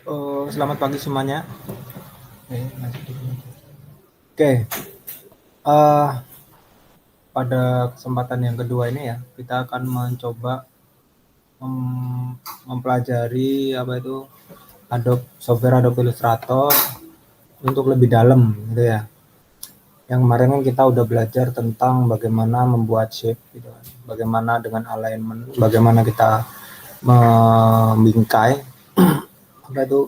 Selamat pagi semuanya. Oke, eh, pada kesempatan yang kedua ini ya, kita akan mencoba mempelajari apa itu software Adobe Illustrator untuk lebih dalam, gitu ya. Yang kemarin kan kita udah belajar tentang bagaimana membuat shape, gitu kan. Bagaimana dengan alignment, bagaimana kita membingkai apa itu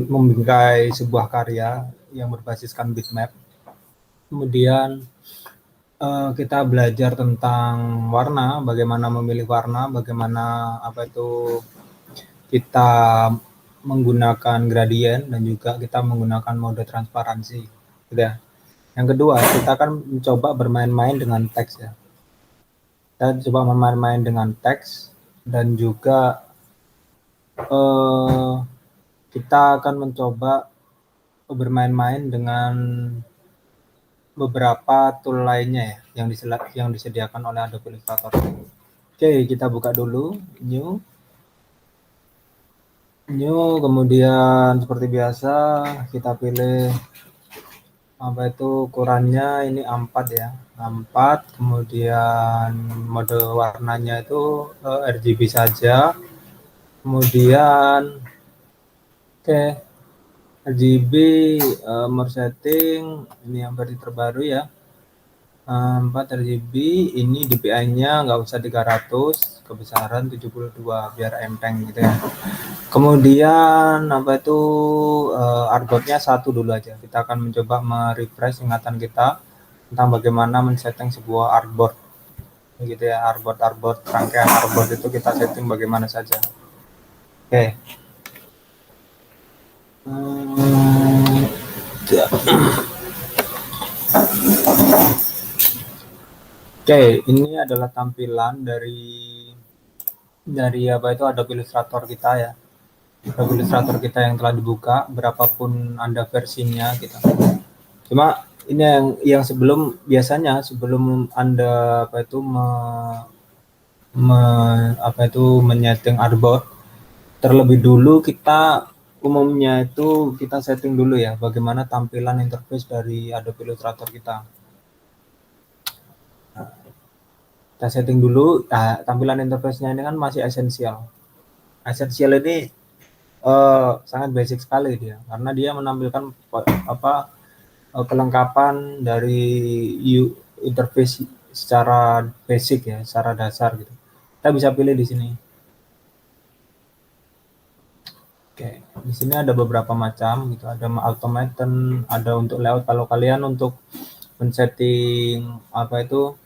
membingkai sebuah karya yang berbasiskan bitmap. Kemudian kita belajar tentang warna, bagaimana memilih warna, bagaimana apa itu kita menggunakan gradien dan juga kita menggunakan mode transparansi, gitu ya. Yang kedua, kita akan mencoba bermain-main dengan teks ya. Kita coba bermain-main dengan teks dan juga eh, kita akan mencoba bermain-main dengan beberapa tool lainnya ya yang disediakan oleh Adobe Illustrator. Oke, kita buka dulu new, kemudian seperti biasa kita pilih apa itu ukurannya ini A4 ya, A4, kemudian mode warnanya itu RGB saja, kemudian RGB more setting ini yang versi terbaru ya, 4 RGB, ini DPI-nya nggak usah 300, kebesaran 72 biar enteng gitu ya. Kemudian apa itu artboard-nya 1 dulu aja. Kita akan mencoba merefresh ingatan kita tentang bagaimana men-setting sebuah artboard. Gitu ya, artboard, rangkaian artboard itu kita setting bagaimana saja. Oke. Oke, ini adalah tampilan dari apa itu Adobe Illustrator kita ya. Adobe Illustrator kita yang telah dibuka, berapapun Anda versinya gitu. Cuma ini yang sebelum Anda apa itu menyeting artboard, terlebih dulu kita umumnya itu kita setting dulu ya bagaimana tampilan interface dari Adobe Illustrator kita. Kita setting dulu. Nah, tampilan interface-nya ini kan masih esensial. Esensial ini sangat basic sekali dia karena dia menampilkan kelengkapan dari interface secara basic ya, secara dasar gitu. Kita bisa pilih di sini. Oke, di sini ada beberapa macam gitu, ada automation, ada untuk layout. Kalau kalian untuk men-setting apa itu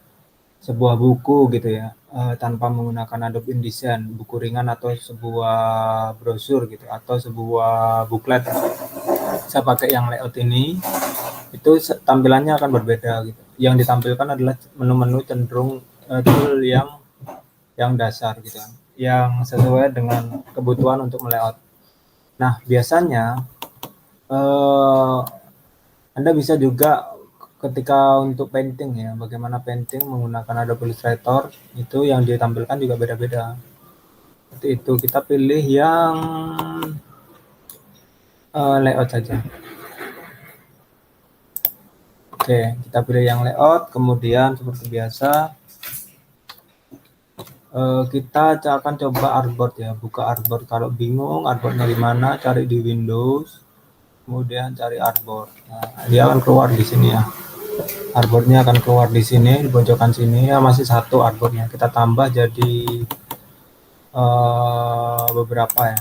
sebuah buku gitu ya, tanpa menggunakan Adobe InDesign, buku ringan atau sebuah brosur gitu atau sebuah booklet, saya pakai yang layout ini, itu tampilannya akan berbeda gitu. Yang ditampilkan adalah menu-menu cenderung tool yang dasar gitu kan, yang sesuai dengan kebutuhan untuk melayout. Nah, biasanya Anda bisa juga ketika untuk painting ya, bagaimana painting menggunakan Adobe Illustrator, itu yang ditampilkan juga beda-beda. Seperti itu, kita pilih yang layout saja. Oke, kita pilih yang layout, kemudian seperti biasa kita akan coba artboard ya, buka artboard. Kalau bingung artboardnya di mana, cari di Windows, kemudian cari artboard. Nah, dia akan keluar di sini ya. Artboardnya akan keluar di sini, di pojokan sini ya, masih satu artboardnya. Kita tambah jadi beberapa ya,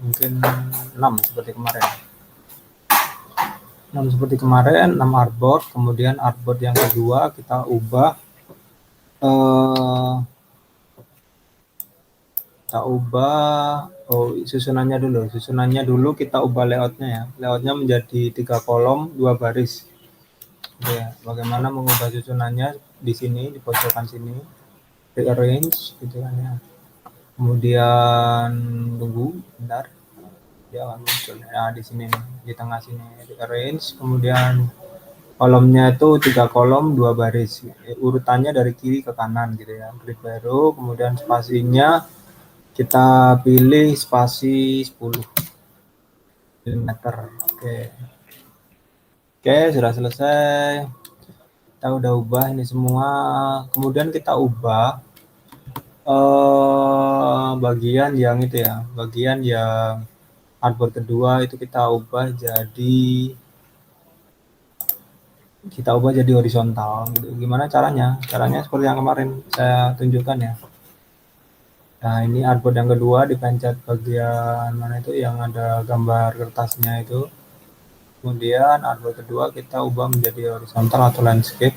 mungkin 6 seperti kemarin. 6 seperti kemarin, 6 artboard. Kemudian artboard yang kedua kita ubah susunannya dulu kita ubah layoutnya ya. Layoutnya menjadi 3 kolom 2 baris. Oke, bagaimana mengubah susunannya di sini, di pojokan sini, rearrange gitu kan ya. Kemudian tunggu bentar, dia akan muncul. Nah, di sini nih, di tengah sini, rearrange. Kemudian kolomnya itu 3 kolom 2 baris. Urutannya dari kiri ke kanan gitu ya. Klik baru, kemudian spasinya Kita pilih spasi 10 mm. Oke, sudah selesai. Kita udah ubah ini semua. Kemudian kita ubah bagian yang itu ya, bagian yang artboard kedua itu kita ubah jadi horizontal gitu. Gimana caranya? Caranya seperti yang kemarin saya tunjukkan ya. Nah, ini artboard yang kedua, dipencet bagian mana itu yang ada gambar kertasnya itu. Kemudian artboard kedua kita ubah menjadi horizontal atau landscape.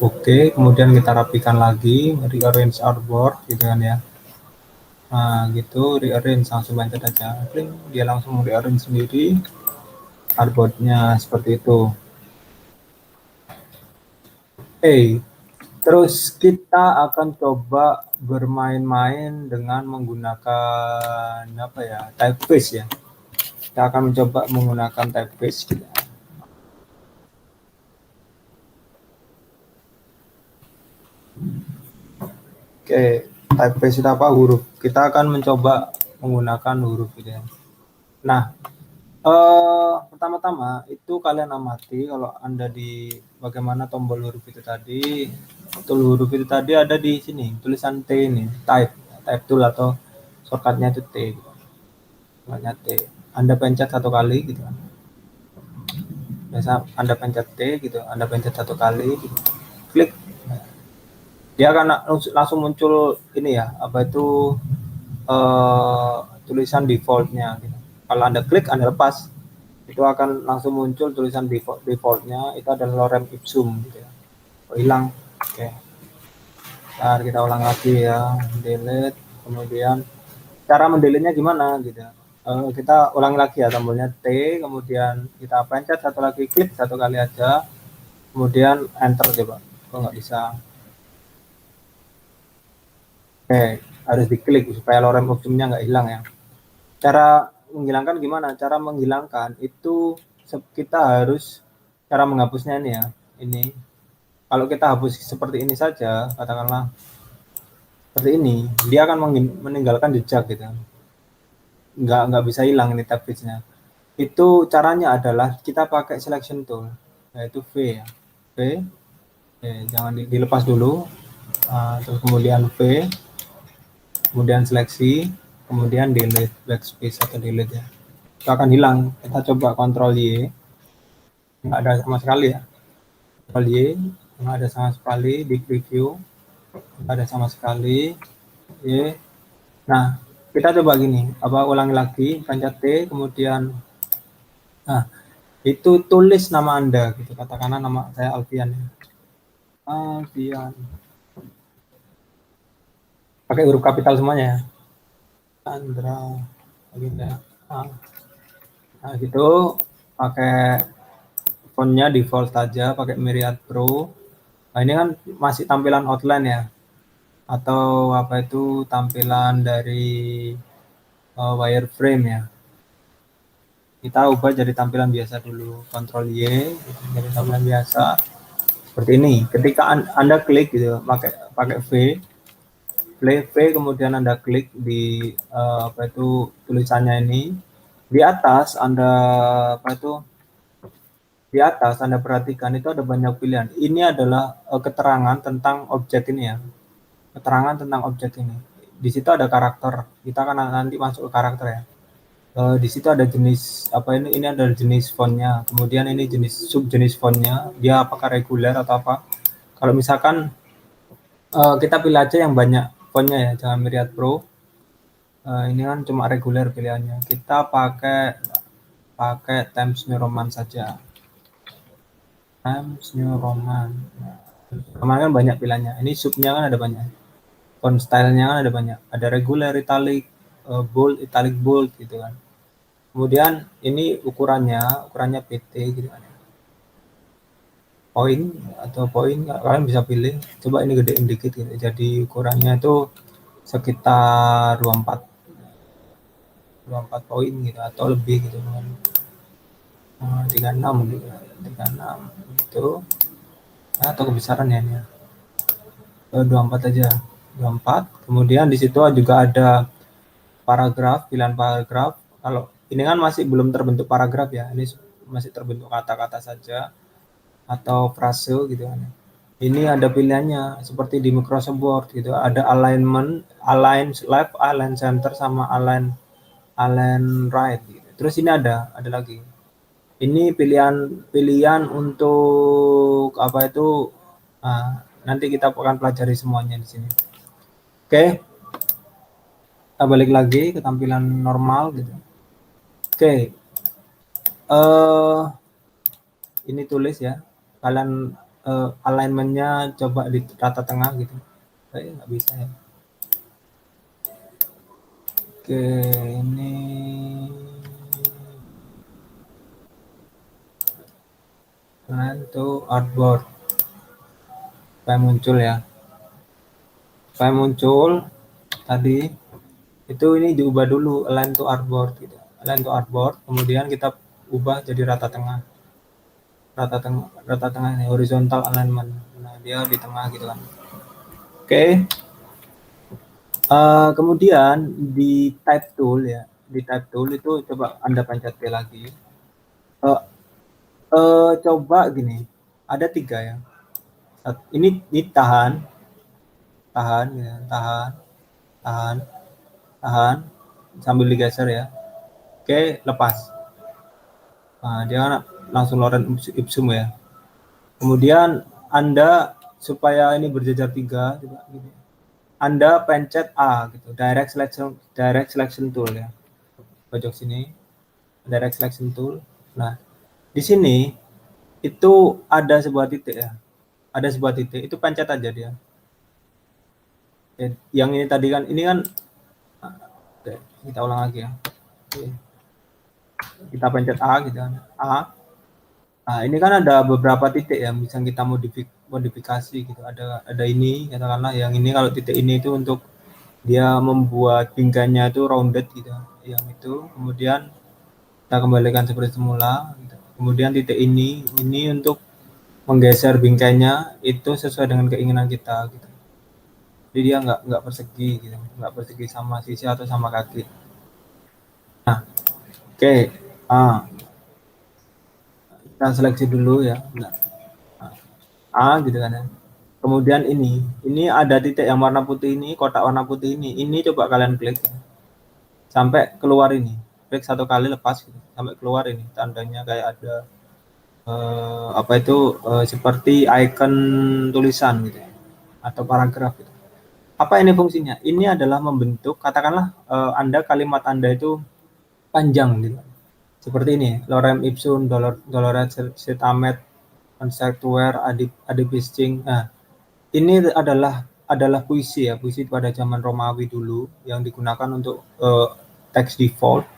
Oke, kemudian kita rapikan lagi, rearrange artboard gitu kan ya. Nah, gitu, rearrange, langsung pencet aja. Klik, dia langsung rearrange sendiri artboardnya seperti itu. Terus kita akan coba bermain-main dengan menggunakan apa ya, typeface ya. Kita akan mencoba menggunakan typeface gitu. Oke, typeface itu apa? Huruf. Kita akan mencoba menggunakan huruf gitu ya. Nah, pertama-tama itu kalian amati kalau Anda di bagaimana tombol huruf itu tadi. Tombol huruf itu tadi ada di sini, tulisan T ini, type tool atau shortcutnya itu T. Shortcutnya T. Anda pencet satu kali gitu kan. Biasa Anda pencet T gitu, Anda pencet satu kali, gitu. Klik. Dia akan langsung muncul ini ya, apa itu tulisan defaultnya gitu. Kalau Anda klik, Anda lepas, itu akan langsung muncul tulisan defaultnya itu adalah lorem ipsum gitu ya. Oh, hilang. Oke. Ntar kita ulang lagi ya, delete, kemudian cara mendelete-nya gimana gitu. Kita ulangi lagi ya, tombolnya T, kemudian kita pencet satu lagi, klik satu kali aja, kemudian enter coba. Kok nggak bisa? Oke, harus diklik supaya lorem ipsumnya nggak hilang ya. Cara menghilangkan gimana? Cara menghilangkan itu kita harus, cara menghapusnya ini ya, ini. Kalau kita hapus seperti ini saja, katakanlah seperti ini, dia akan meninggalkan jejak gitu. Nggak bisa hilang ini tab-nya. Itu caranya adalah kita pakai selection tool, yaitu V ya. V, jangan dilepas dulu. Terus kemudian V, kemudian seleksi, kemudian delete, backspace atau delete ya. Itu akan hilang. Kita coba Ctrl Y, nggak ada sama sekali ya. Ctrl Y, nggak ada sama sekali. Di preview, nggak ada sama sekali. Y. Nah, kita coba gini, ulangi lagi, pencet T, kemudian, nah, itu tulis nama Anda gitu, katakanlah nama saya Alfian ya. Alfian. Pakai huruf kapital semuanya ya. Andra, gitu ya. Nah, gitu, pakai fontnya default saja, pakai Myriad Pro. Nah, ini kan masih tampilan outline ya, atau apa itu tampilan dari wireframe ya. Kita ubah jadi tampilan biasa dulu, Ctrl Y, jadi tampilan biasa seperti ini. Ketika Anda klik gitu, pakai V, kemudian Anda klik di apa itu tulisannya ini, di atas Anda apa itu di atas Anda perhatikan itu ada banyak pilihan. Ini adalah keterangan tentang objek ini ya, keterangan tentang objek ini. Di situ ada karakter, kita akan nanti masuk ke karakter ya. Di situ ada jenis apa ini adalah jenis fontnya, kemudian ini jenis subjenis fontnya, dia apakah reguler atau apa. Kalau misalkan kita pilih aja yang banyak fontnya ya, jangan Myriad Pro. Ini kan cuma reguler pilihannya, kita pakai Times New Roman saja. Times New Roman. Kemarin kan banyak pilihannya, ini subnya kan ada banyak, font stylenya kan ada banyak, ada regular, italic, bold, italic bold gitu kan. Kemudian ini ukurannya PT gitu kan. Poin atau poin kalian bisa pilih. Coba ini gedein dikit gitu. Jadi ukurannya itu sekitar 24 poin gitu atau lebih gitu kan. 36 gitu. 36 gitu. Atau kebesaran ya ini. 24 aja. 24. Kemudian di situ juga ada paragraf, pilihan paragraf. Kalau ini kan masih belum terbentuk paragraf ya, ini masih terbentuk kata-kata saja atau frase gitu kan. Ini ada pilihannya seperti di Microsoft Word gitu, ada alignment, align left, align center sama align right gitu. Terus ini ada lagi. Ini pilihan untuk apa itu, nanti kita akan pelajari semuanya di sini. Oke, kita balik lagi ke tampilan normal gitu. Oke, ini tulis ya, kalian alignmentnya coba di rata tengah gitu. Nggak bisa ya. Oke, ini align to artboard supaya muncul ya, supaya muncul tadi itu ini diubah dulu align to artboard gitu, align to artboard, kemudian kita ubah jadi rata tengah, rata tengah ini horizontal alignment. Nah dia di tengah gitu kan. Oke, kemudian di type tool ya, di type tool itu coba Anda pencet P lagi. Coba gini, ada 3 ya. Ini tahan, ya, tahan, tahan, sambil digeser ya. Oke, lepas. Nah, dia langsung Lorem ipsum ya. Kemudian Anda supaya ini berjejer 3, coba gini. Anda pencet A gitu, direct selection tool ya. Pojok sini, direct selection tool. Nah, di sini itu ada sebuah titik ya. Ada sebuah titik, itu pencet aja dia. Yang ini tadi kan, ini kan, oke, kita ulang lagi ya. Oke. Kita pencet A gitu kan. A. Nah, ini kan ada beberapa titik yang bisa kita modifikasi gitu. Ada ini katakanlah, yang ini kalau titik ini itu untuk dia membuat bingkainya itu rounded gitu. Yang itu kemudian kita kembalikan seperti semula gitu. Kemudian titik ini untuk menggeser bingkainya itu sesuai dengan keinginan kita gitu. Jadi dia nggak persegi gitu, nggak persegi sama sisi atau sama kaki. Nah, oke. Kita seleksi dulu ya. Nah, gitu kan ya. Kemudian ini ada titik yang warna putih ini, kotak warna putih ini coba kalian klik ya. Sampai keluar ini. Klik 1 kali lepas gitu. Sampai keluar ini tandanya kayak ada apa itu seperti icon tulisan gitu ya, atau paragraf gitu. Apa ini fungsinya? Ini adalah membentuk, katakanlah Anda kalimat Anda itu panjang gitu. Seperti ini, lorem ipsum, dolores citamet, concertware, adipistring. Nah, ini adalah puisi ya, puisi pada zaman Romawi dulu yang digunakan untuk teks default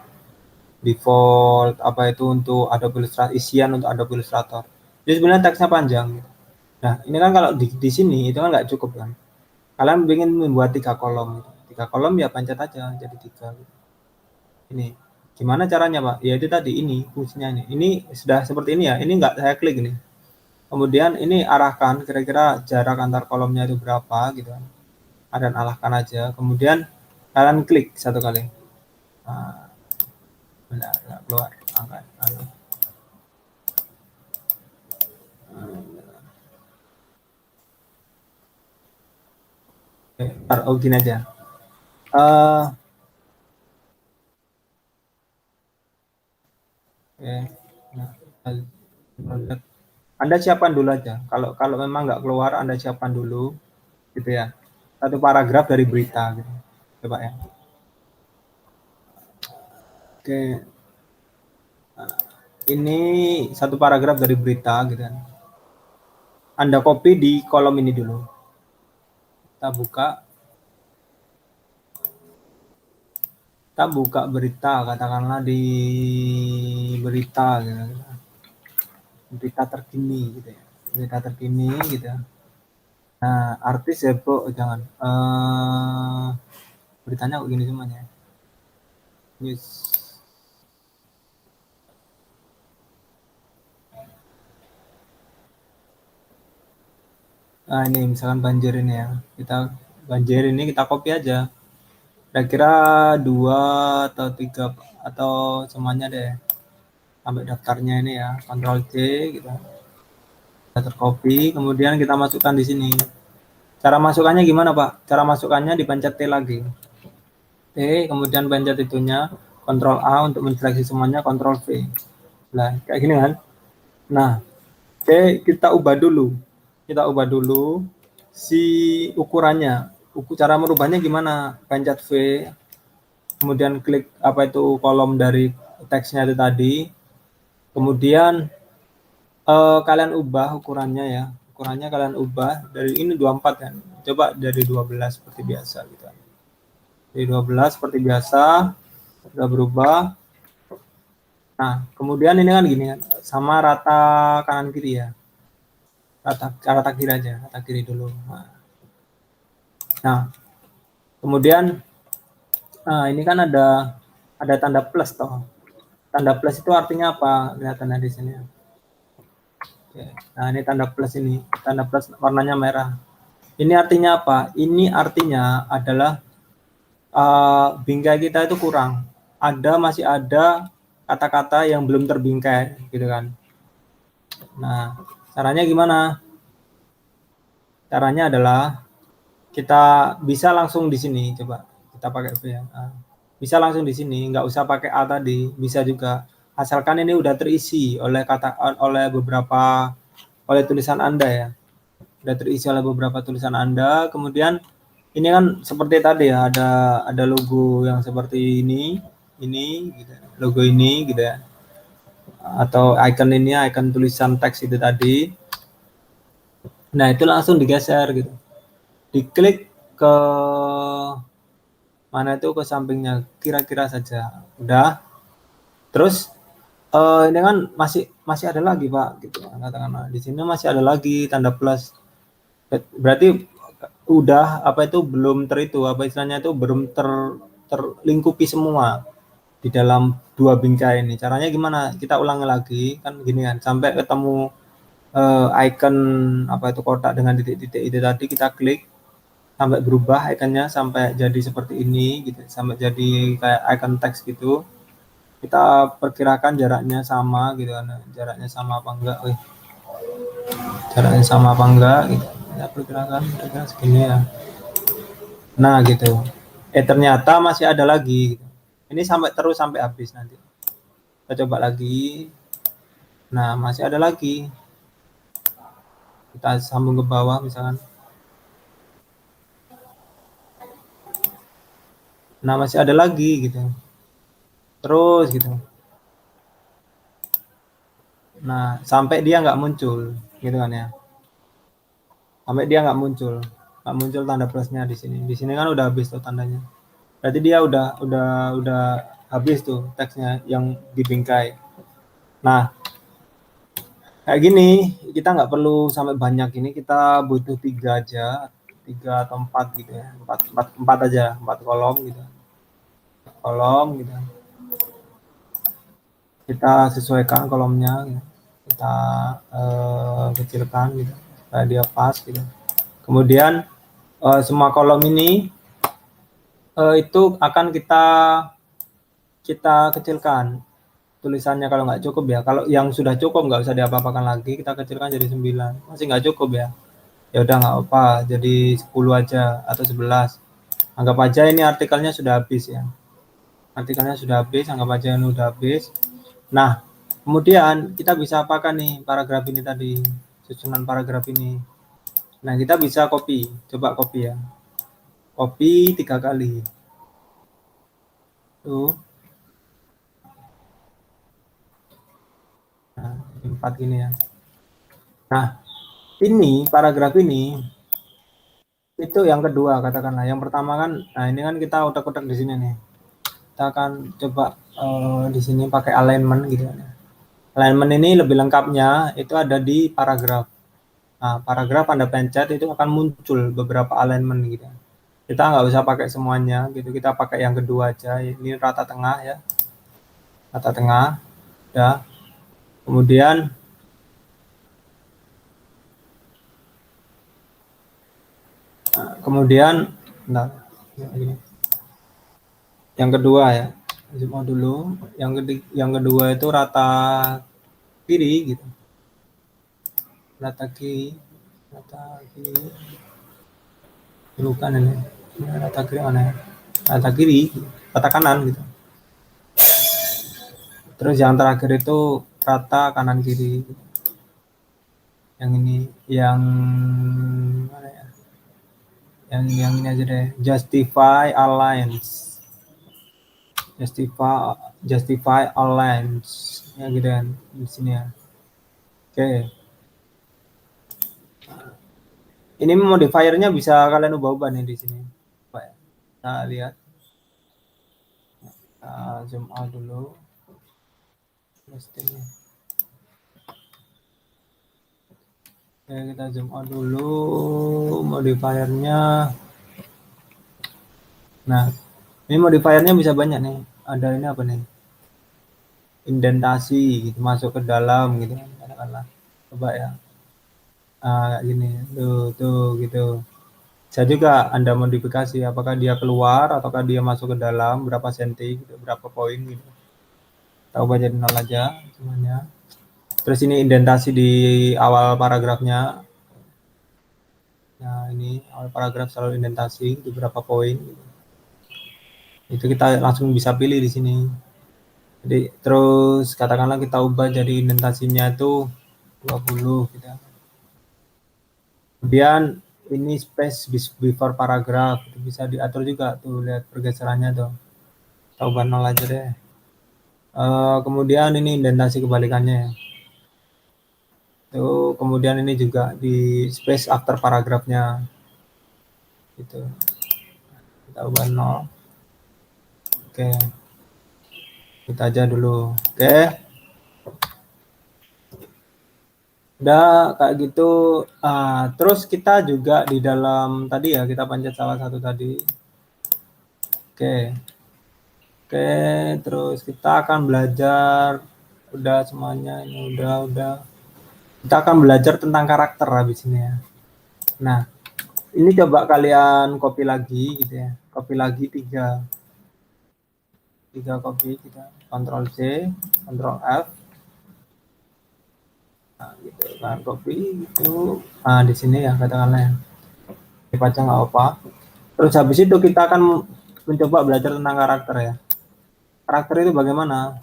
apa itu untuk Adobe Illustrator, isian untuk Adobe Illustrator. Jadi sebenarnya teksnya panjang. Nah, ini kan kalau di sini itu kan nggak cukup kan. Kalian ingin membuat 3 kolom. 3 kolom ya pencet aja jadi 3. Ini. Gimana caranya, Pak? Ya itu tadi ini fungsinya ini. Ini sudah seperti ini ya. Ini nggak saya klik ini. Kemudian ini arahkan kira-kira jarak antar kolomnya itu berapa gitu kan. Dan arahkan aja. Kemudian kalian klik 1 kali. Nah, benar, nggak keluar angka. Oke, gini aja. Oke. Nah, Anda siapkan dulu aja. Kalau memang nggak keluar, Anda siapkan dulu, gitu ya. 1 paragraf dari berita, gitu. Coba ya. Oke. Nah, ini 1 paragraf dari berita, gitu kan. Anda copy di kolom ini dulu. Kita buka berita, katakanlah di berita, gitu. Berita terkini, gitu ya. Berita terkini, gitu. Nah, artis ya, Bro, jangan. Beritanya kok gini semuanya. News. Nah, ini misalkan banjir ini ya. Banjir ini kita copy aja. Kira-kira 2 atau 3 atau semuanya deh. Sampai daftarnya ini ya, Ctrl C gitu. Tercopy, kemudian kita masukkan di sini. Cara masukkannya gimana, Pak? Cara masukkannya dipencet T lagi. T, kemudian pencet itunya, Ctrl A untuk menseleksi semuanya, Ctrl V. Nah, kayak gini kan. Nah, oke, kita ubah dulu. Kita ubah dulu si ukurannya. Cara merubahnya gimana? Pencet V, kemudian klik apa itu kolom dari teksnya itu tadi. Kemudian kalian ubah ukurannya ya. Ukurannya kalian ubah dari ini 24 kan. Coba dari 12 seperti biasa gitu. Dari 12 seperti biasa sudah berubah. Nah, kemudian ini kan gini kan, sama rata kanan kiri ya. Rata kiri aja, rata kiri dulu. Nah, kemudian ini kan ada tanda plus toh. Tanda plus itu artinya apa? Lihat di sini. Oke. Nah, ini tanda plus ini. Tanda plus warnanya merah. Ini artinya apa? Ini artinya adalah bingkai kita itu kurang. Masih ada kata-kata yang belum terbingkai, gitu kan. Nah, caranya gimana? Caranya adalah kita bisa langsung di sini, coba kita pakai V ya. Bisa langsung di sini, nggak usah pakai A tadi, bisa juga. Asalkan ini udah terisi oleh tulisan Anda ya. Udah terisi oleh beberapa tulisan Anda, kemudian ini kan seperti tadi ya, ada logo yang seperti ini gitu. Logo ini gitu ya. Atau icon ini, icon tulisan teks itu tadi. Nah, itu langsung digeser gitu. Diklik ke mana itu, ke sampingnya kira-kira saja. Udah. Terus ini kan masih ada lagi, Pak, gitu. Katakanlah di sini masih ada lagi tanda plus. Berarti udah apa itu belum apa istilahnya itu belum terlingkupi semua di dalam dua bingkai ini. Caranya gimana? Kita ulangi lagi kan gini kan, sampai ketemu icon apa itu kotak dengan titik-titik itu tadi, kita klik sampai berubah ikonnya sampai jadi seperti ini gitu, sampai jadi kayak icon teks gitu. Kita perkirakan jaraknya sama gitu kan, jaraknya sama apa enggak, jaraknya sama apa enggak gitu. Kita perkirakan kira-kira segini ya. Nah gitu. Ternyata masih ada lagi gitu. Ini sampai habis nanti. Kita coba lagi. Nah, masih ada lagi. Kita sambung ke bawah misalkan. Nah, masih ada lagi gitu. Terus gitu. Nah, sampai dia nggak muncul gitu kan ya. Sampai dia nggak muncul tanda plusnya di sini. Di sini kan udah habis tuh tandanya. Berarti dia udah habis tuh teksnya yang dibingkai. Nah, kayak gini kita nggak perlu sampai banyak, ini kita butuh 3 aja, 3 atau 4 gitu ya, 4 aja, 4 kolom gitu, gitu. Kita sesuaikan kolomnya gitu. Kita kecilkan gitu supaya dia pas gitu. Kemudian semua kolom ini itu akan kita kecilkan tulisannya kalau nggak cukup ya. Kalau yang sudah cukup nggak usah diapa-apakan lagi, kita kecilkan jadi 9. Masih nggak cukup ya, ya udah nggak apa, jadi 10 aja atau 11. Anggap aja ini artikelnya sudah habis ya, artikelnya sudah habis, anggap aja ini udah habis. Nah, kemudian kita bisa apakan nih paragraf ini tadi, susunan paragraf ini. Nah, kita bisa copy, coba copy ya, copy 3 kali tuh. Nah, 4 gini ya. Nah, ini paragraf ini itu yang kedua katakanlah. Yang pertama kan, nah ini kan kita utak-utak di sini nih. Kita akan coba di sini pakai alignment gitu ya. Alignment ini lebih lengkapnya itu ada di paragraf. Nah, paragraf Anda pencet itu akan muncul beberapa alignment gitu. Kita nggak usah pakai semuanya gitu. Kita pakai yang kedua aja. Ini rata tengah ya. Rata tengah. Ya. Kemudian kemudian nah, ini. Yang kedua ya, zoom out dulu. Yang kedua itu rata kiri gitu. Rata kiri. Bukan ini. Rata kiri mana ya? Rata kiri, rata kanan gitu. Terus yang terakhir itu rata kanan kiri. Yang ini, yang mana ya? Yang ini aja deh. Justify alliance. Justify alliance. Ya gitu kan di sini ya. Oke. Ini modifiernya bisa kalian ubah-ubah nih di sini. Kita lihat. Zoom out dulu. Listingnya. Oke, kita zoom out dulu modifiernya. Nah, ini modifiernya bisa banyak nih. Ada ini apa nih? Indentasi gitu, masuk ke dalam gitu kan. Katakanlah. Coba ya. Gini. Tuh gitu. Bisa juga Anda modifikasi apakah dia keluar ataukah dia masuk ke dalam berapa senti gitu, berapa poin gitu. Kita ubah jadi 0 aja semuanya. Terus ini indentasi di awal paragrafnya. Nah, ini awal paragraf selalu indentasi di berapa poin gitu. Itu kita langsung bisa pilih di sini. Jadi terus katakanlah kita ubah jadi indentasinya itu 20 gitu. Kemudian ini space before paragraph itu bisa diatur juga tuh, lihat pergeserannya tuh. Kita ubah 0 aja deh. Kemudian ini indentasi kebalikannya ya. Tuh, kemudian ini juga di space after paragrafnya. Gitu. Kita ubah 0. Oke. Kita aja dulu. Oke. Udah kayak gitu. Terus kita juga di dalam tadi ya, kita pencet salah satu tadi. Oke. Terus kita akan belajar. Udah semuanya ini udah. Kita akan belajar tentang karakter habis ini ya. Nah, ini coba kalian copy lagi gitu ya. Copy lagi 3 copy kita. Ctrl C, Ctrl F. Nah, gitu kan copy gitu. Di sini ya katakanlah ya. Dibaca nggak apa. Terus habis itu kita akan mencoba belajar tentang karakter ya. Karakter itu bagaimana?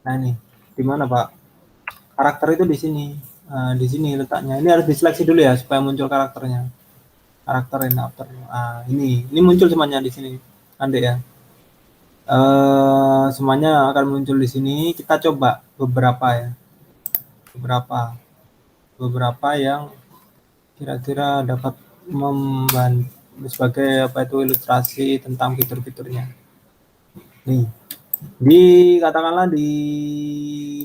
Nah ini, di mana Pak? Karakter itu di sini. Di sini letaknya. Ini harus diseleksi dulu ya supaya muncul karakternya. Karakter in after. Ini muncul semuanya di sini. Nanti ya. Semuanya akan muncul di sini. Kita coba beberapa ya. Beberapa yang kira-kira dapat membantu sebagai apa itu ilustrasi tentang fitur-fiturnya. Nih, katakanlah di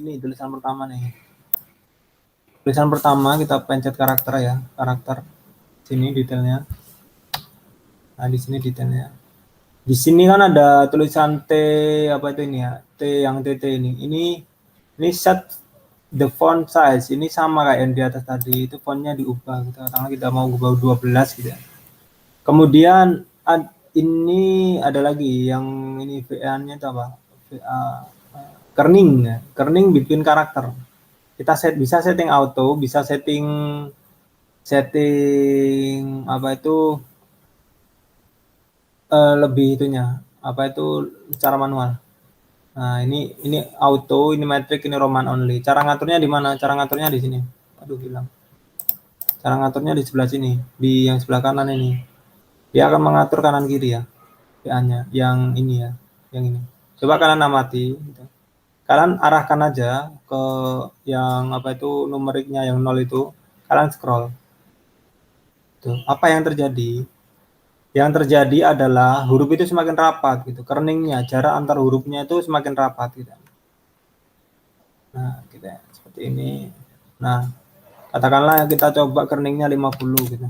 ini tulisan pertama nih. Tulisan pertama kita pencet karakter ya, karakter. Sini detailnya. Nah, di sini detailnya. Di sini kan ada tulisan T apa itu ini ya? T yang TT ini. Ini set the font size. Ini sama kayak yang di atas tadi. Itu fontnya diubah gitu. Katakanlah kita mau ubah 12 gitu ya. Kemudian ini ada lagi yang ini VA-nya itu apa? VA kerning between karakter. Kita bisa setting auto, bisa setting apa itu lebih itunya apa itu cara manual. Nah ini auto, ini metric, ini Roman only. Cara ngaturnya di mana? Cara ngaturnya di sini. Aduh hilang. Cara ngaturnya di sebelah sini, di yang sebelah kanan ini. Dia akan mengatur kanan kiri ya. VA-nya yang ini ya, yang ini. Coba kalian amati. Gitu. Kalian arahkan aja ke yang apa itu numeriknya yang 0 itu. Kalian scroll. Tuh, apa yang terjadi? Yang terjadi adalah huruf itu semakin rapat gitu. Kerningnya, jarak antar hurufnya itu semakin rapat gitu. Nah, gitu ya, seperti ini. Nah, katakanlah kita coba kerningnya 50 gitu.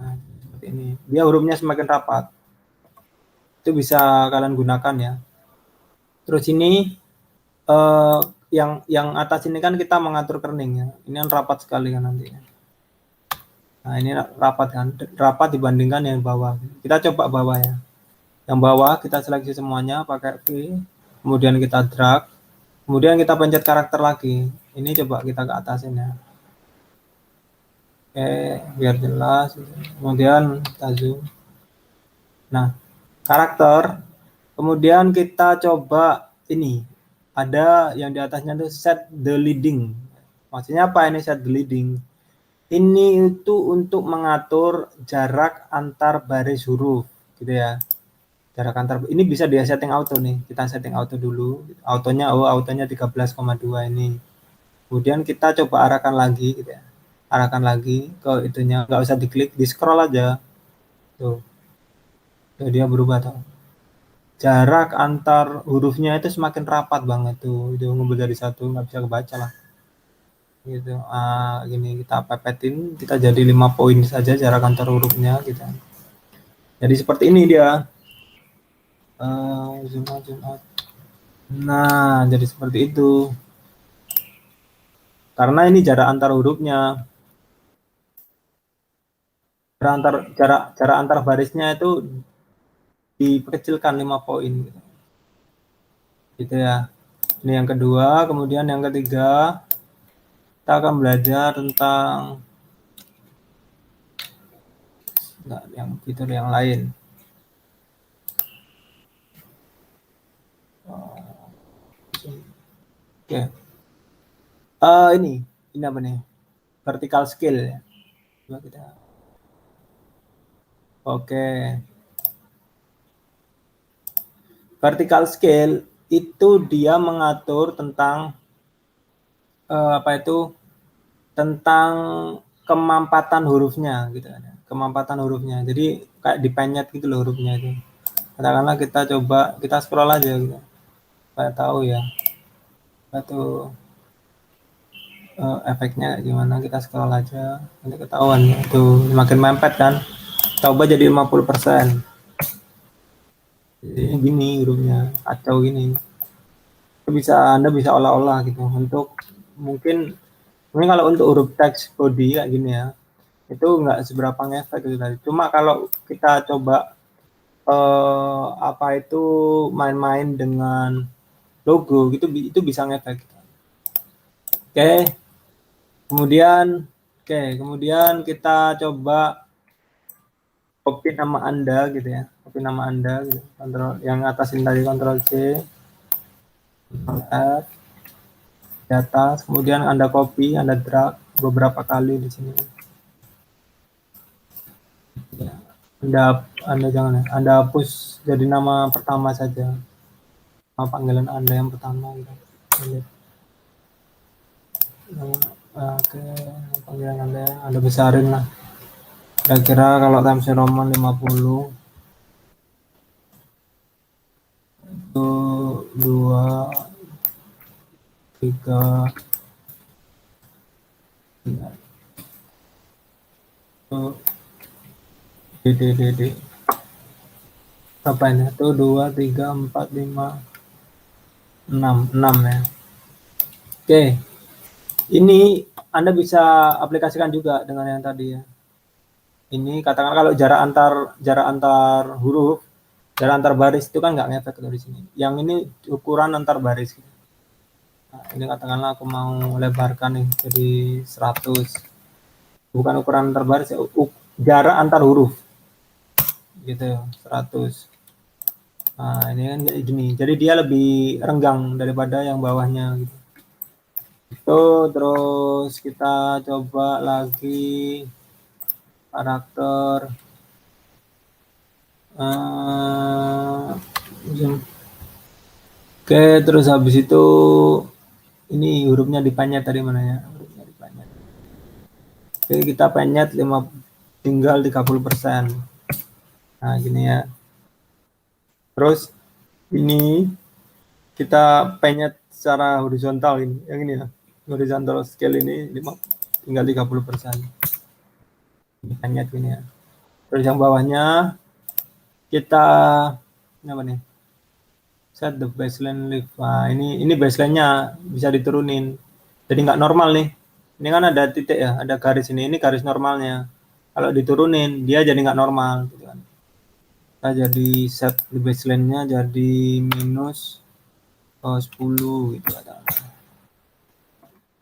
Nah, seperti ini. Dia hurufnya semakin rapat. Itu bisa kalian gunakan ya. Terus ini yang atas ini kan kita mengatur kerning ya. Ini kan rapat sekali kan nantinya. Nah, ini rapat kan, rapat dibandingkan yang bawah. Kita coba bawah ya. Yang bawah kita seleksi semuanya pakai V, kemudian kita drag, kemudian kita pencet karakter lagi. Ini coba kita ke atasin ya. Oke, biar jelas. Kemudian kita zoom. Nah, karakter. Kemudian kita coba ini. Ada yang di atasnya itu set the leading. Maksudnya apa ini set the leading? Ini itu untuk mengatur jarak antar baris huruf, gitu ya. Jarak antar ini bisa dia setting auto nih. Kita setting auto dulu. Autonya 13,2 ini. Kemudian kita coba arahkan lagi gitu ya. Arahkan lagi ke itunya, nggak usah diklik, di scroll aja. Tuh. Tuh dia berubah tuh. Jarak antar hurufnya itu semakin rapat banget tuh. Itu ngambil dari satu nggak bisa kebaca lah. Gitu. Gini kita pepetin, kita jadi 5 poin saja jarak antar hurufnya gitu. Jadi seperti ini dia. Zoom out. Nah, jadi seperti itu. Karena ini jarak antar hurufnya. Jarak antar barisnya itu diperkecilkan 5 poin gitu. Gitu ya. Ini yang kedua, kemudian yang ketiga kita akan belajar tentang yang fitur yang lain. Oke. Ini apa nih? Vertical scale ya. Coba kita. Oke. Vertical scale itu dia mengatur tentang tentang kemampatan hurufnya gitu kan. Kemampatan hurufnya. Jadi kayak dipenyet gitu loh hurufnya itu. Katakanlah kita coba kita scroll aja gitu. Supaya tahu ya. Satu efeknya gimana, kita scroll aja nanti ketahuan ya. Tuh makin mempet kan. Coba jadi 50%. Jadi gini hurufnya kacau gini. Anda bisa olah-olah gitu untuk mungkin kalau untuk huruf teks body kayak gini ya, itu nggak seberapa ngefek gitu tadi. Cuma kalau kita coba main-main dengan logo gitu, itu bisa ngefek. Oke. Kemudian kita coba copy nama Anda gitu ya. Copy nama Anda gitu. Kontrol yang atasin tadi Ctrl C. Ctrl F. Di atas, kemudian Anda copy, Anda drag beberapa kali di sini. Ya. Anda jangan ya. Anda hapus jadi nama pertama saja. Nama panggilan Anda yang pertama gitu. Oke, panggilan Anda besarin lah. Kira-kira kalau Times New Roman 50 itu 2 3 D apa ini? Itu 2 3 4 5 6 ya. Oke. Ini Anda bisa aplikasikan juga dengan yang tadi ya. Ini katakan kalau jarak antar huruf, jarak antar baris itu kan nggak ngefek dari sini. Yang ini ukuran antar baris. Nah, ini katakanlah aku mau lebarkan nih jadi 100. Bukan ukuran antar baris ya, jarak antar huruf. Gitu, 100. Nah, ini kan gini. Jadi dia lebih renggang daripada yang bawahnya gitu. Itu terus kita coba lagi karakter Oke, terus habis itu ini hurufnya dipenyet dari mana ya? Hurufnya dipenyet. Oke, kita penyet tinggal 30%. Nah, gini ya. Terus ini kita penyet secara horizontal ini, yang ini ya. Horizontal scale ini tinggal 30%. Penyet gini ya. Terus yang bawahnya kita apa nih? Set the baseline lift. Nah, ini baseline-nya bisa diturunin. Jadi nggak normal nih. Ini kan ada titik ya, ada garis ini garis normalnya. Kalau diturunin dia jadi nggak normal gitu kan. kita jadi set baseline-nya jadi minus 10 gitu katakanlah.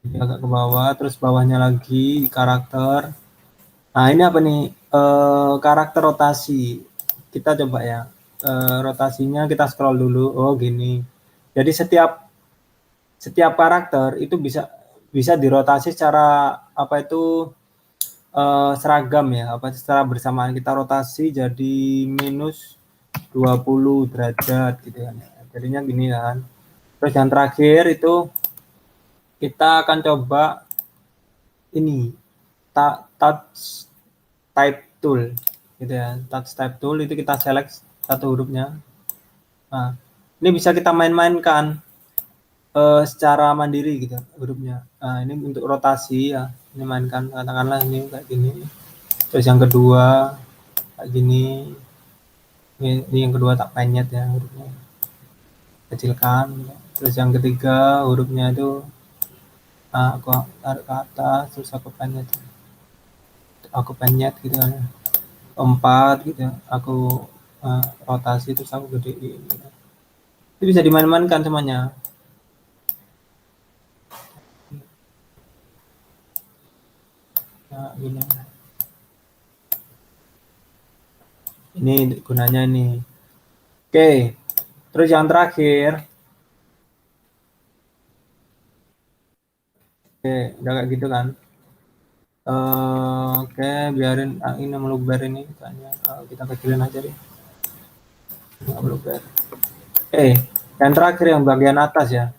Jadi agak ke bawah, terus bawahnya lagi karakter. Nah ini apa nih, karakter rotasi. Kita coba ya, rotasinya kita scroll dulu. Oh gini, jadi setiap karakter itu bisa dirotasi secara apa itu, seragam ya, apa secara bersamaan. Kita rotasi jadi minus 20 derajat gitu kan ya. Jadinya gini kan. Terus yang terakhir itu kita akan coba ini touch type tool gitu ya. Touch type tool itu kita select satu hurufnya. Nah, ini bisa kita main-mainkan secara mandiri gitu hurufnya. Nah, ini untuk rotasi ya. Ini mainkan katakanlah ini kayak gini. Terus yang kedua kayak gini. Ini yang kedua tak penyet ya hurufnya. Kecilkan. Terus yang ketiga hurufnya itu aku taruh ke atas terus aku penyet gitu kan. Empat gitu aku rotasi terus aku gedein gitu. Itu bisa dimain-mainkan semuanya. Nah, gini. Ini gunanya ini. Oke. Terus yang terakhir, oke, udah kayak gitu kan. Oke, biarin ini meluber ini kayaknya. Kita kecilin aja deh. Nggak meluber. Yang terakhir yang bagian atas ya.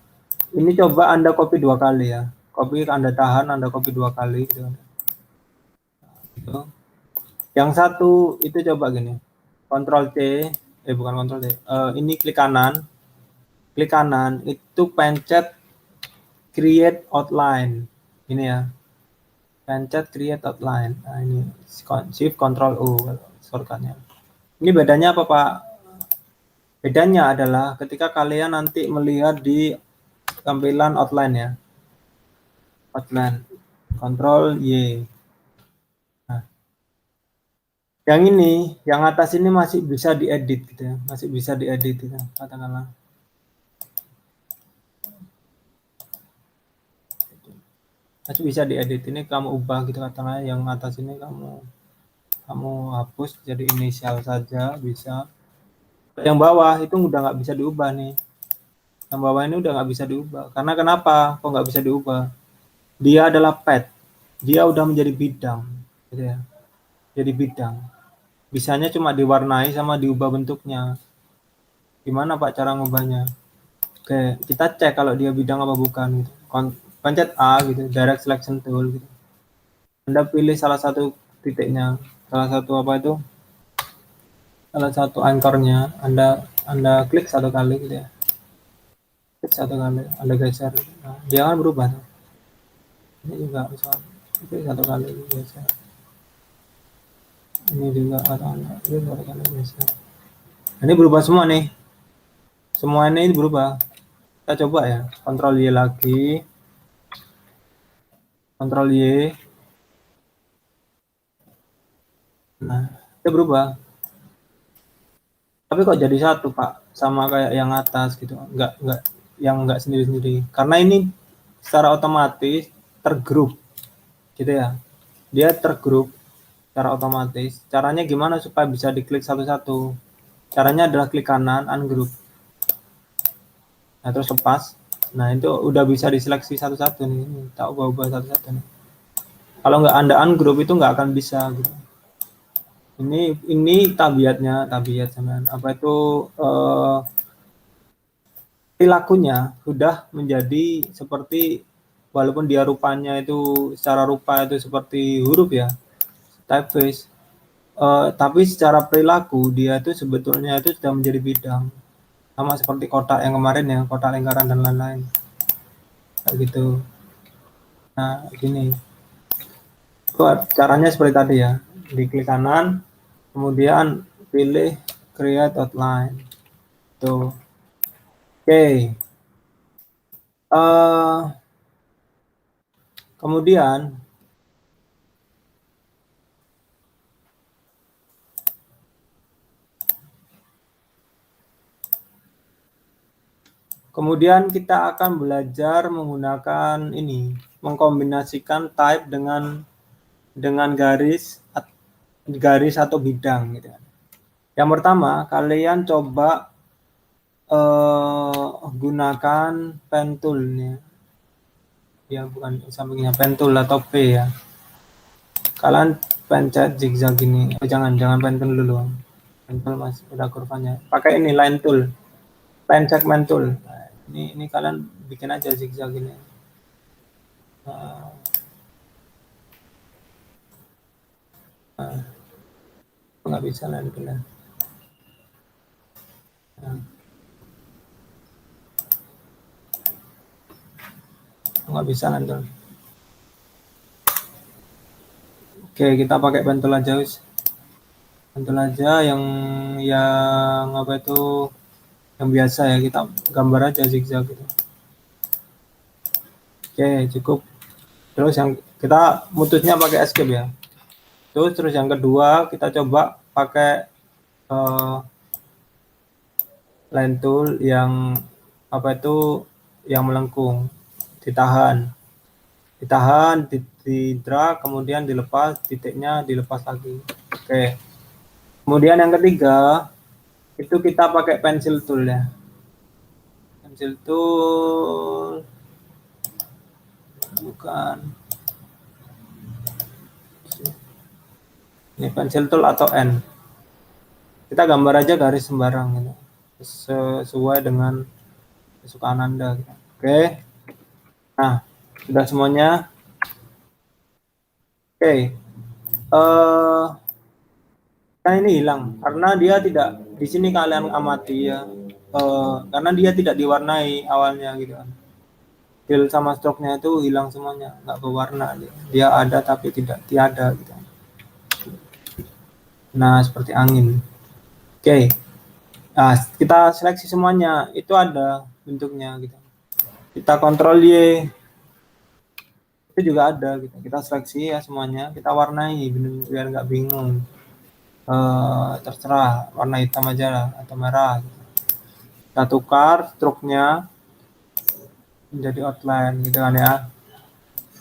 Ini coba Anda copy 2 kali ya. Copy Anda tahan, Anda copy 2 kali gitu. Gitu. Yang satu itu coba gini. Ctrl C, bukan Ctrl C. Ini klik kanan itu pencet create outline. Ini ya. Pencet create outline. Nah, ini shift Ctrl U shortcutnya. Ini bedanya apa, Pak? Bedanya adalah ketika kalian nanti melihat di tampilan outline ya. Outline. Ctrl Y. Nah, yang ini, yang atas ini masih bisa diedit gitu ya. Masih bisa diedit gitu, katakanlah. Masih bisa diedit, ini kamu ubah gitu katakanlah, yang atas ini kamu hapus jadi inisial saja bisa. Yang bawah itu udah nggak bisa diubah nih. Yang bawah ini udah nggak bisa diubah. Karena kenapa? Kok nggak bisa diubah? Dia adalah pet. Dia udah menjadi bidang, gitu ya. Jadi bidang. Bisanya cuma diwarnai sama diubah bentuknya. Gimana Pak cara ngubahnya? Oke, kita cek kalau dia bidang apa bukan gitu. Pencet A gitu, direct selection tool gitu. Anda pilih salah satu titiknya, salah satu apa itu? Salah satu anchornya, Anda klik 1 kali gitu ya. Klik 1 kali, Anda geser. Nah, dia akan berubah. Ini juga misalnya, klik 1 kali geser. Ini juga atau klik 1 kali geser. Ini berubah semua nih. Semua ini berubah. Kita coba ya. Ctrl Y lagi. Ctrl Y. Nah, itu berubah. Tapi kok jadi satu Pak, sama kayak yang atas gitu, nggak yang nggak sendiri-sendiri. Karena ini secara otomatis tergrup, gitu ya. Dia tergrup secara otomatis. Caranya gimana supaya bisa diklik satu-satu? Caranya adalah klik kanan, ungroup. Nah terus lepas. Nah itu udah bisa diseleksi satu-satu nih. Tak ubah-ubah satu-satu nih. Kalau nggak Anda ungroup itu nggak akan bisa gitu. Ini tabiat sama apa itu perilakunya sudah menjadi seperti, walaupun dia rupanya itu secara rupa itu seperti huruf ya, typeface, tapi secara perilaku dia itu sebetulnya itu sudah menjadi bidang, sama seperti kotak yang kemarin ya, kotak lingkaran dan lain-lain kayak gitu. Nah gini, caranya seperti tadi ya, diklik kanan kemudian pilih create outline tuh. Oke. Kemudian Kemudian kita akan belajar menggunakan ini, mengkombinasikan type dengan garis atau bidang gitu. Yang pertama, kalian coba gunakan pen tool-nya. Ya, bukan sampingnya, pen tool atau P ya. Kalian pencet zigzag ini. Jangan pen tool dulu. Pen tool masih udah kurvanya. Pakai ini line tool. Pen segment tool. Nah, ini kalian bikin aja zigzag ini. Nggak bisa line tool. Nggak bisa line tool. Oke, kita pakai pen tool aja wis. Pen tool aja yang apa itu, yang biasa ya, kita gambar aja zigzag gitu. Oke, cukup. Terus yang kita mutusnya pakai escape ya. Terus yang kedua kita coba pakai line tool yang apa itu, yang melengkung, ditahan, di drag, kemudian dilepas, titiknya dilepas lagi. Oke. Kemudian yang ketiga itu kita pakai pencil tool ya. Pencil tool bukan ini, pencil tool atau N. Kita gambar aja garis sembarang gitu, sesuai dengan kesukaan Anda gitu. Oke. Nah, sudah semuanya. Oke. Nah, ini hilang karena dia tidak, di sini kalian amati ya, karena dia tidak diwarnai awalnya gitu kan. Fill sama stroke-nya itu hilang semuanya, nggak berwarna, dia ada tapi tiada gitu. Nah, seperti angin. Oke. Nah, kita seleksi semuanya, itu ada bentuknya gitu. Kita kontrol Y, itu juga ada gitu. Kita seleksi ya semuanya, kita warnai biar nggak bingung. Terserah warna hitam aja lah, atau merah gitu. Kita tukar stroke-nya menjadi outline gitu kan ya.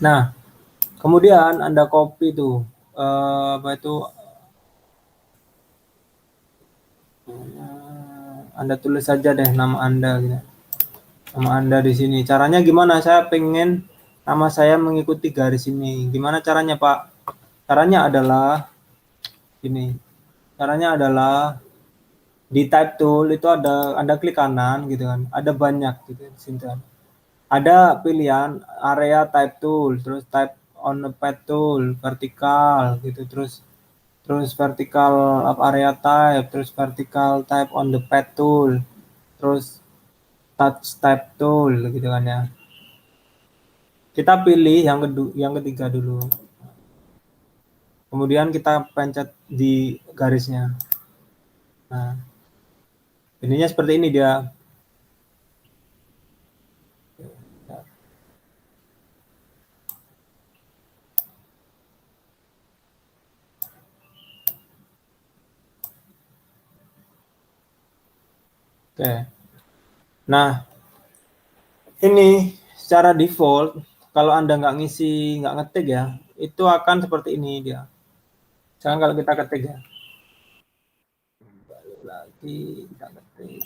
Nah, kemudian Anda copy tuh apa itu, Anda tulis saja deh nama Anda gitu. Nama Anda di sini. Caranya gimana? Saya pengen nama saya mengikuti garis ini. Gimana caranya, Pak? Caranya adalah ini. Caranya adalah di type tool itu ada, Anda klik kanan gitu kan. Ada banyak gitu di sini kan. Ada pilihan area type tool, terus type on the pad tool, vertikal gitu, terus vertikal area type, terus vertikal type on the pad tool, terus touch type tool gitu kan ya. Kita pilih yang ketiga dulu. Kemudian kita pencet di garisnya. Nah, ininya seperti ini dia. Oke. Nah, ini secara default kalau Anda nggak ngetik ya, itu akan seperti ini dia. Sekarang kalau kita ketik ya, balik lagi kita ketik.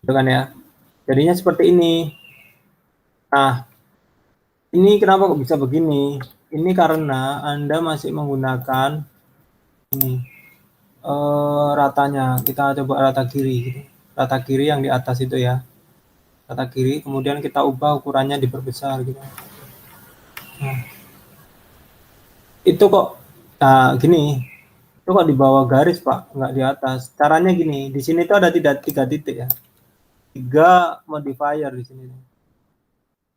Itu kan ya. Jadinya seperti ini. Nah, ini kenapa kok bisa begini? Ini karena Anda masih menggunakan ini ratanya. Kita coba rata kiri gitu. Rata kiri yang di atas itu ya. Rata kiri, kemudian kita ubah ukurannya, diperbesar gitu. Nah, itu kok gini. Itu kok di bawah garis, Pak, nggak di atas. Caranya gini, di sini tuh ada tiga titik ya. 3 modifier di sini.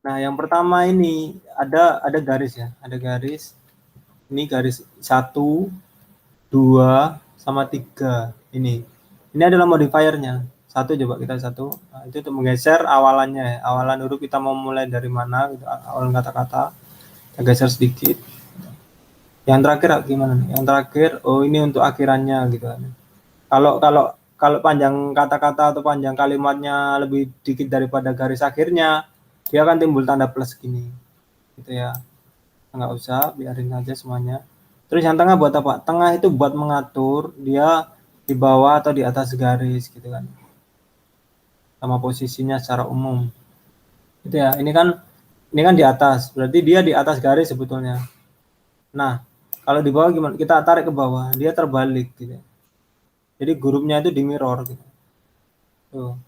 Nah, yang pertama ini ada garis ya, ada garis. Ini garis 1, 2, sama 3 ini. Ini adalah modifiernya. Satu coba kita satu. Nah, itu untuk menggeser awalannya ya. Awalan huruf kita mau mulai dari mana gitu, awalan kata-kata. Kita geser sedikit. Yang terakhir gimana nih? Yang terakhir, oh ini untuk akhirannya gitu kan. Kalau kalau kalau panjang kata-kata atau panjang kalimatnya lebih dikit daripada garis akhirnya, dia akan timbul tanda plus gini. Gitu ya. Nggak usah, biarin aja semuanya. Terus yang tengah buat apa? Tengah itu buat mengatur dia di bawah atau di atas garis gitu kan. Sama posisinya secara umum. Gitu ya. Ini kan di atas, berarti dia di atas garis sebetulnya. Nah, kalau di bawah gimana? Kita tarik ke bawah, dia terbalik gitu. Jadi grupnya itu di mirror gitu. Tuh,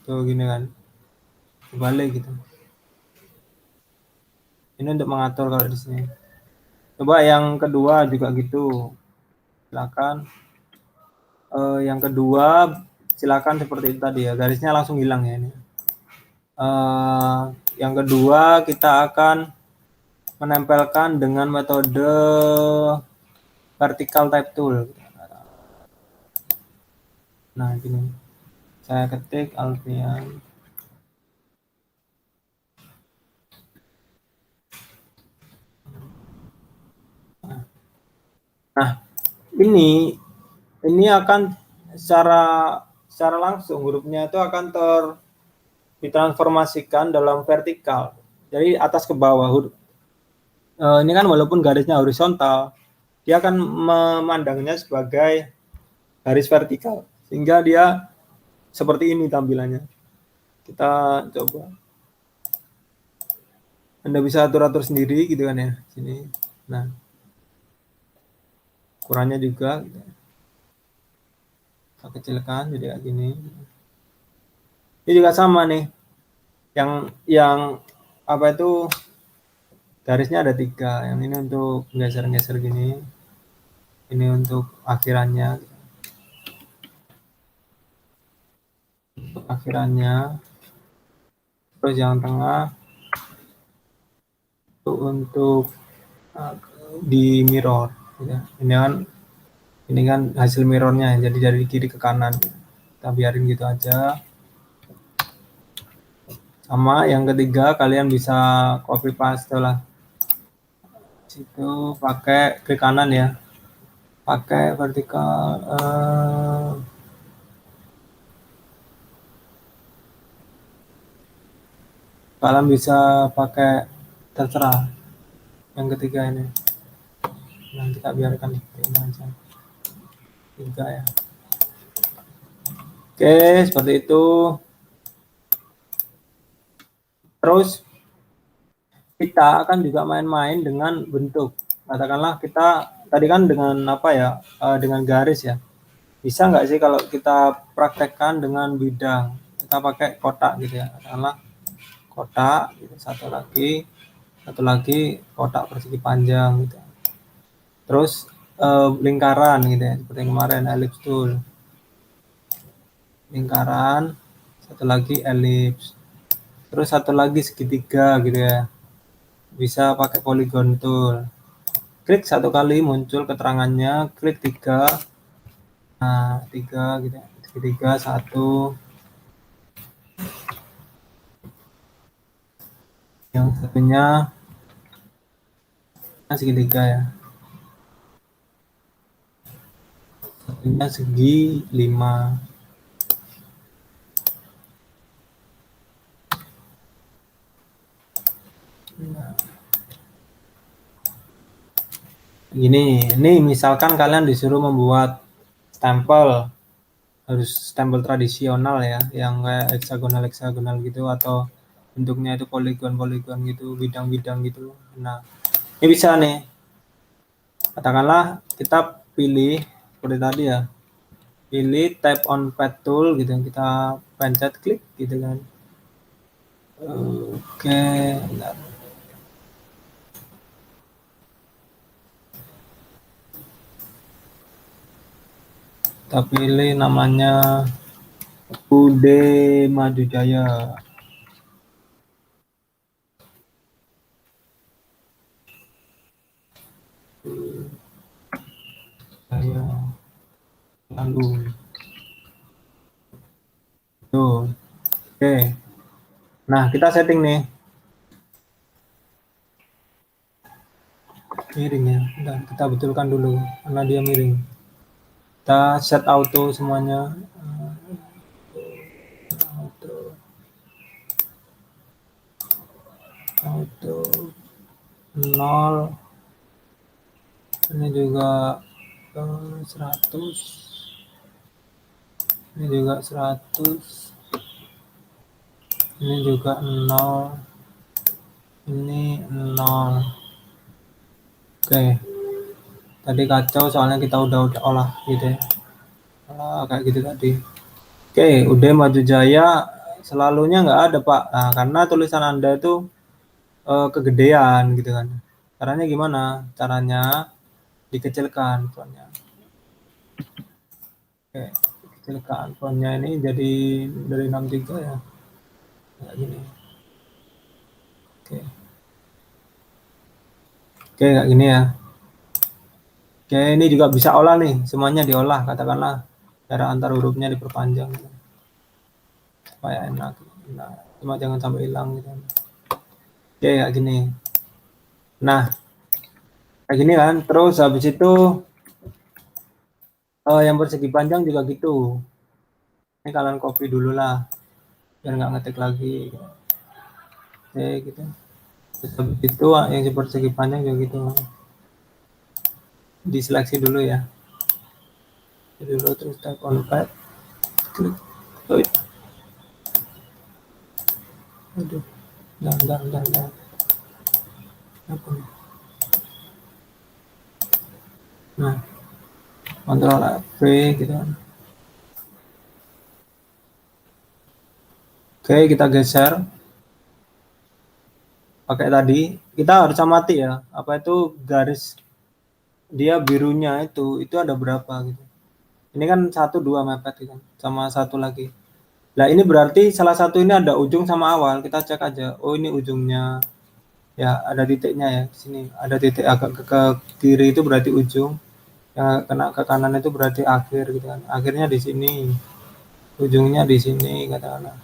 tuh gini kan. Terbalik gitu. Ini untuk mengatur kalau di sini. Coba yang kedua juga gitu. Silakan. Yang kedua silakan seperti itu tadi ya. Garisnya langsung hilang ya ini. Yang kedua kita akan menempelkan dengan metode vertical type tool. Nah, gini. Saya ketik Alfian. Nah, ini akan secara secara langsung hurufnya itu akan ditransformasikan dalam vertikal. Jadi atas ke bawah huruf. Ini kan walaupun garisnya horizontal, dia akan memandangnya sebagai garis vertikal sehingga dia seperti ini tampilannya. Kita coba. Anda bisa atur-atur sendiri gitu kan ya sini. Nah, ukurannya juga gitu. Kita kecilkan jadi kayak gini. Ini juga sama nih. Yang apa itu garisnya ada 3. Yang ini untuk geser-geser gini. Ini untuk akhirannya. Terus yang tengah itu untuk di mirror ya. Ini kan hasil mirrornya jadi dari kiri ke kanan, kita biarin gitu aja. Sama yang ketiga kalian bisa copy paste lah situ, pakai klik kanan ya, pakai vertikal. Kalian bisa pakai terserah yang ketiga ini. Nanti kita biarkan ini aja 3 ya. Oke, seperti itu. Terus kita akan juga main-main dengan bentuk. Katakanlah kita tadi kan dengan apa ya, dengan garis ya. Bisa nggak sih kalau kita praktekkan dengan bidang? Kita pakai kotak gitu ya. Katakanlah kotak, gitu. Satu lagi kotak persegi panjang gitu. Terus lingkaran gitu ya, seperti yang kemarin ellipse tool. Lingkaran, satu lagi ellipse. Terus satu lagi segitiga gitu ya. Bisa pakai polygon tool. Klik 1 kali muncul keterangannya, klik 3. Nah, 3 gitu ya. Segitiga 1. Yang satunya segitiga ya. Satunya segi 5. Nah, ini misalkan kalian disuruh membuat stempel, harus stempel tradisional ya, yang kayak heksagonal gitu, atau bentuknya itu poligon gitu, bidang-bidang gitu. Nah, ini bisa nih. Katakanlah kita pilih seperti tadi ya. Pilih tap on pad tool gitu, kita pencet klik gitu kan. Oke, bentar. Kita pilih namanya Bude Maju Jaya. Jaya lalu Tuh. Oke. Nah, kita setting nih. Miring ya. Dan kita betulkan dulu karena dia miring. Kita set auto semuanya. Auto, auto 0. Ini juga 100. Ini juga 100. Ini juga 0. Ini 0. Oke. Tadi kacau soalnya kita udah olah gitu ya. Olah kayak gitu tadi. Oke, udah Maju Jaya selalunya nggak ada Pak. Nah, karena tulisan Anda itu kegedean gitu kan. Caranya gimana? Caranya dikecilkan fontnya. Oke, dikecilkan fontnya ini jadi dari 63 ya. Kayak gini. Oke. Oke, kayak gini ya. Oke, ini juga bisa olah nih, semuanya diolah katakanlah. Cara antar hurufnya diperpanjang gitu. Supaya enak. Nah, cuma jangan sampai hilang gitu. Oke, kayak gini. Nah, kayak gini kan. Terus habis itu yang persegi panjang juga gitu. Ini kalian copy dulu lah, biar nggak ngetik lagi. Oke, gitu. Terus habis itu yang persegi panjang juga gitu. Diseleksi dulu ya. Dulu terus type on pad. Klik. Oh, aduh. Jangan. Apa nih? Nah, Ctrl V gitu kan. Oke, kita geser. Pakai tadi, kita harus amati ya. Apa itu garis dia birunya itu ada berapa gitu. Ini kan 1 2 mepet gitu kan. Sama satu lagi. Nah, ini berarti salah satu ini ada ujung sama awal. Kita cek aja. Oh, ini ujungnya. Ya, ada titiknya ya di sini. Ada titik agak ke kiri itu berarti ujung. Yang kena ke kanan itu berarti akhir gitu kan. Akhirnya di sini. Ujungnya di sini katakanlah.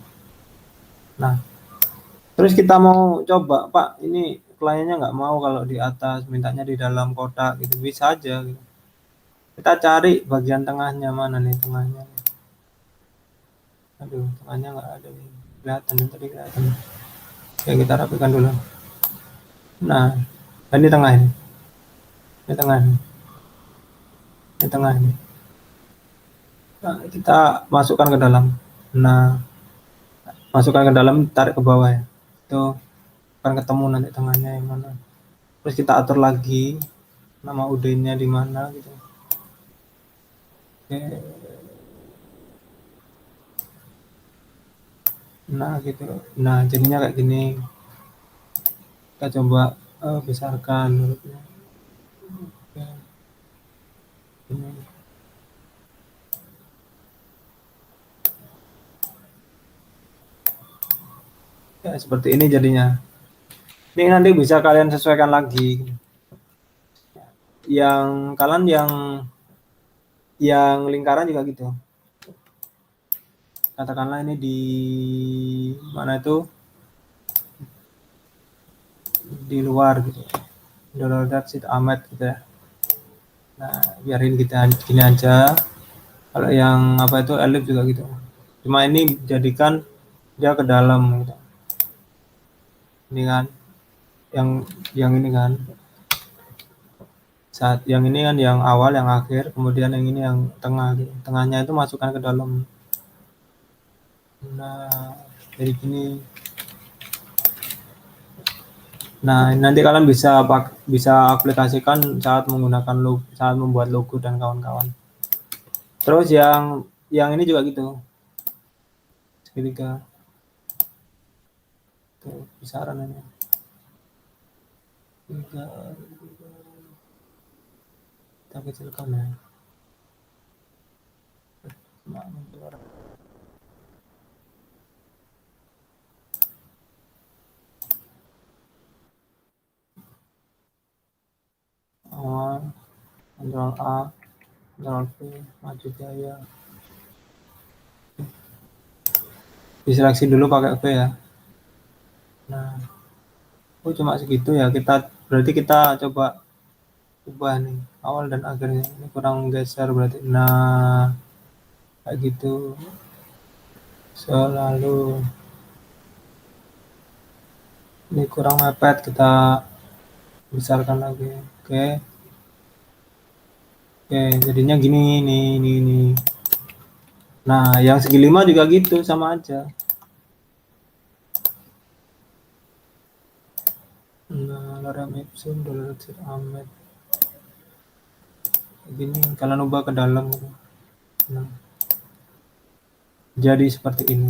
Nah, terus kita mau coba, Pak, ini kliennya nggak mau kalau di atas, mintanya di dalam kotak gitu, bisa aja gitu. Kita cari bagian tengahnya, mana nih tengahnya? Aduh, tengahnya nggak ada nih. Kelihatan, tadi kelihatan. Oke, kita rapikan dulu. Nah, ini tengah ini. Ini tengah ini. Ini tengah ini. Nah, kita masukkan ke dalam. Nah, masukkan ke dalam, tarik ke bawah ya. Itu akan ketemu nanti tengahnya yang mana. Terus kita atur lagi nama UD-nya di mana gitu. Oke. Nah gitu. Nah jadinya kayak gini. Kita coba besarkan hurufnya. Oke. Ini. Ya seperti ini jadinya. Ini nanti bisa kalian sesuaikan lagi. Yang kalian yang lingkaran juga gitu. Katakanlah ini di mana itu, di luar gitu. Download sheet Ahmed gitu ya. Nah biarin kita gini aja. Kalau yang apa itu elip juga gitu. Cuma ini jadikan dia ke dalam gitu. Ini kan yang ini kan. Saat yang ini kan yang awal, yang akhir, kemudian yang ini yang tengah gitu. Tengahnya itu masukkan ke dalam. Nah, jadi gini. Nah, nanti kalian bisa aplikasikan saat menggunakan saat membuat logo dan kawan-kawan. Terus yang ini juga gitu. Segitiga. Tuh, besaran ini. Kita kecilkan ya. Awal, Ctrl A, Ctrl V, Maju Jaya. diseleksi dulu pakai V ya. Nah, oh cuma segitu ya, berarti kita coba ubah nih awal dan akhirnya, ini kurang geser berarti. Nah, kayak gitu selalu. Ini kurang mepet, kita besarkan lagi. Oke, oke, jadinya gini nih. Nah, yang segi 5 juga gitu, sama aja. Nah, lorem ipsum dollar amet. Gini, kalian ubah ke dalam gitu. Nah, jadi seperti ini.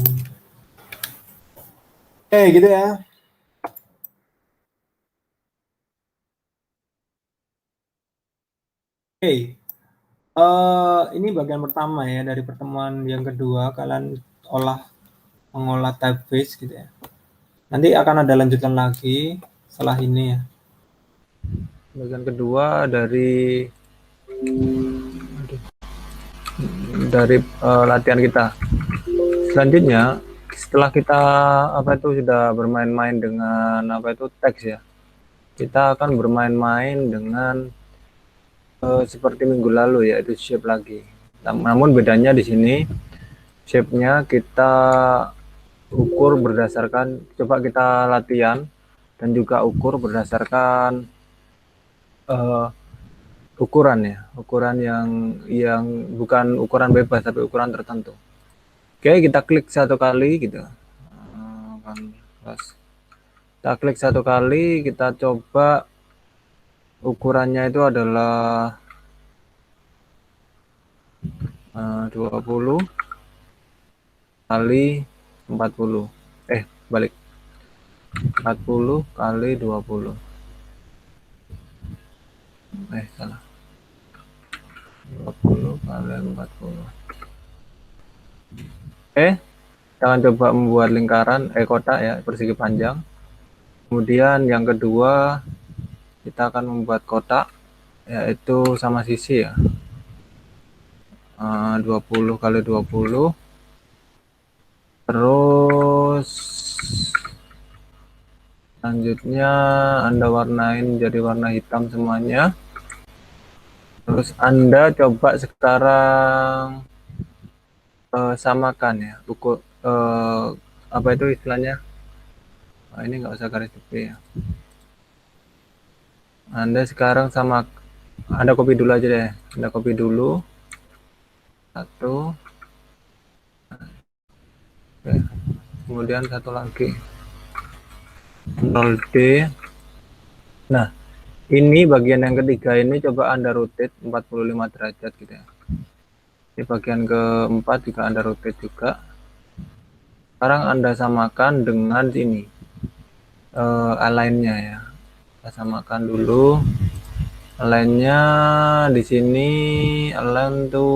Gitu ya. Ini bagian pertama ya dari pertemuan yang kedua, kalian mengolah typeface gitu ya. Nanti akan ada lanjutan lagi setelah ini ya. Bagian kedua dari latihan kita. Selanjutnya, setelah kita sudah bermain-main dengan teks ya, kita akan bermain-main dengan seperti minggu lalu, yaitu shape lagi. Namun bedanya di sini shape-nya kita ukur berdasarkan, coba kita latihan dan juga ukur berdasarkan ukuran ya, ukuran yang bukan ukuran bebas tapi ukuran tertentu. Oke, kita klik satu kali gitu. Kita klik satu kali, kita coba ukurannya itu adalah 20 kali 40. Balik. 40 kali 20. Salah. 20 kali 40. Kita akan coba membuat lingkaran kotak ya, persegi panjang. Kemudian yang kedua, kita akan membuat kotak, yaitu sama sisi ya. 20 kali 20. Terus selanjutnya Anda warnain jadi warna hitam semuanya. Terus Anda coba sekarang samakan ya, ukur itu istilahnya. Ini nggak usah garis depan ya. Anda sekarang Anda copy dulu aja deh. Anda copy dulu. Satu. Oke. Kemudian satu lagi. Ctrl D. Nah, ini bagian yang ketiga ini coba Anda rotate 45 derajat gitu ya. Di bagian keempat juga Anda rotate juga. Sekarang Anda samakan dengan ini align-nya ya. Kita samakan dulu align-nya. Di sini align to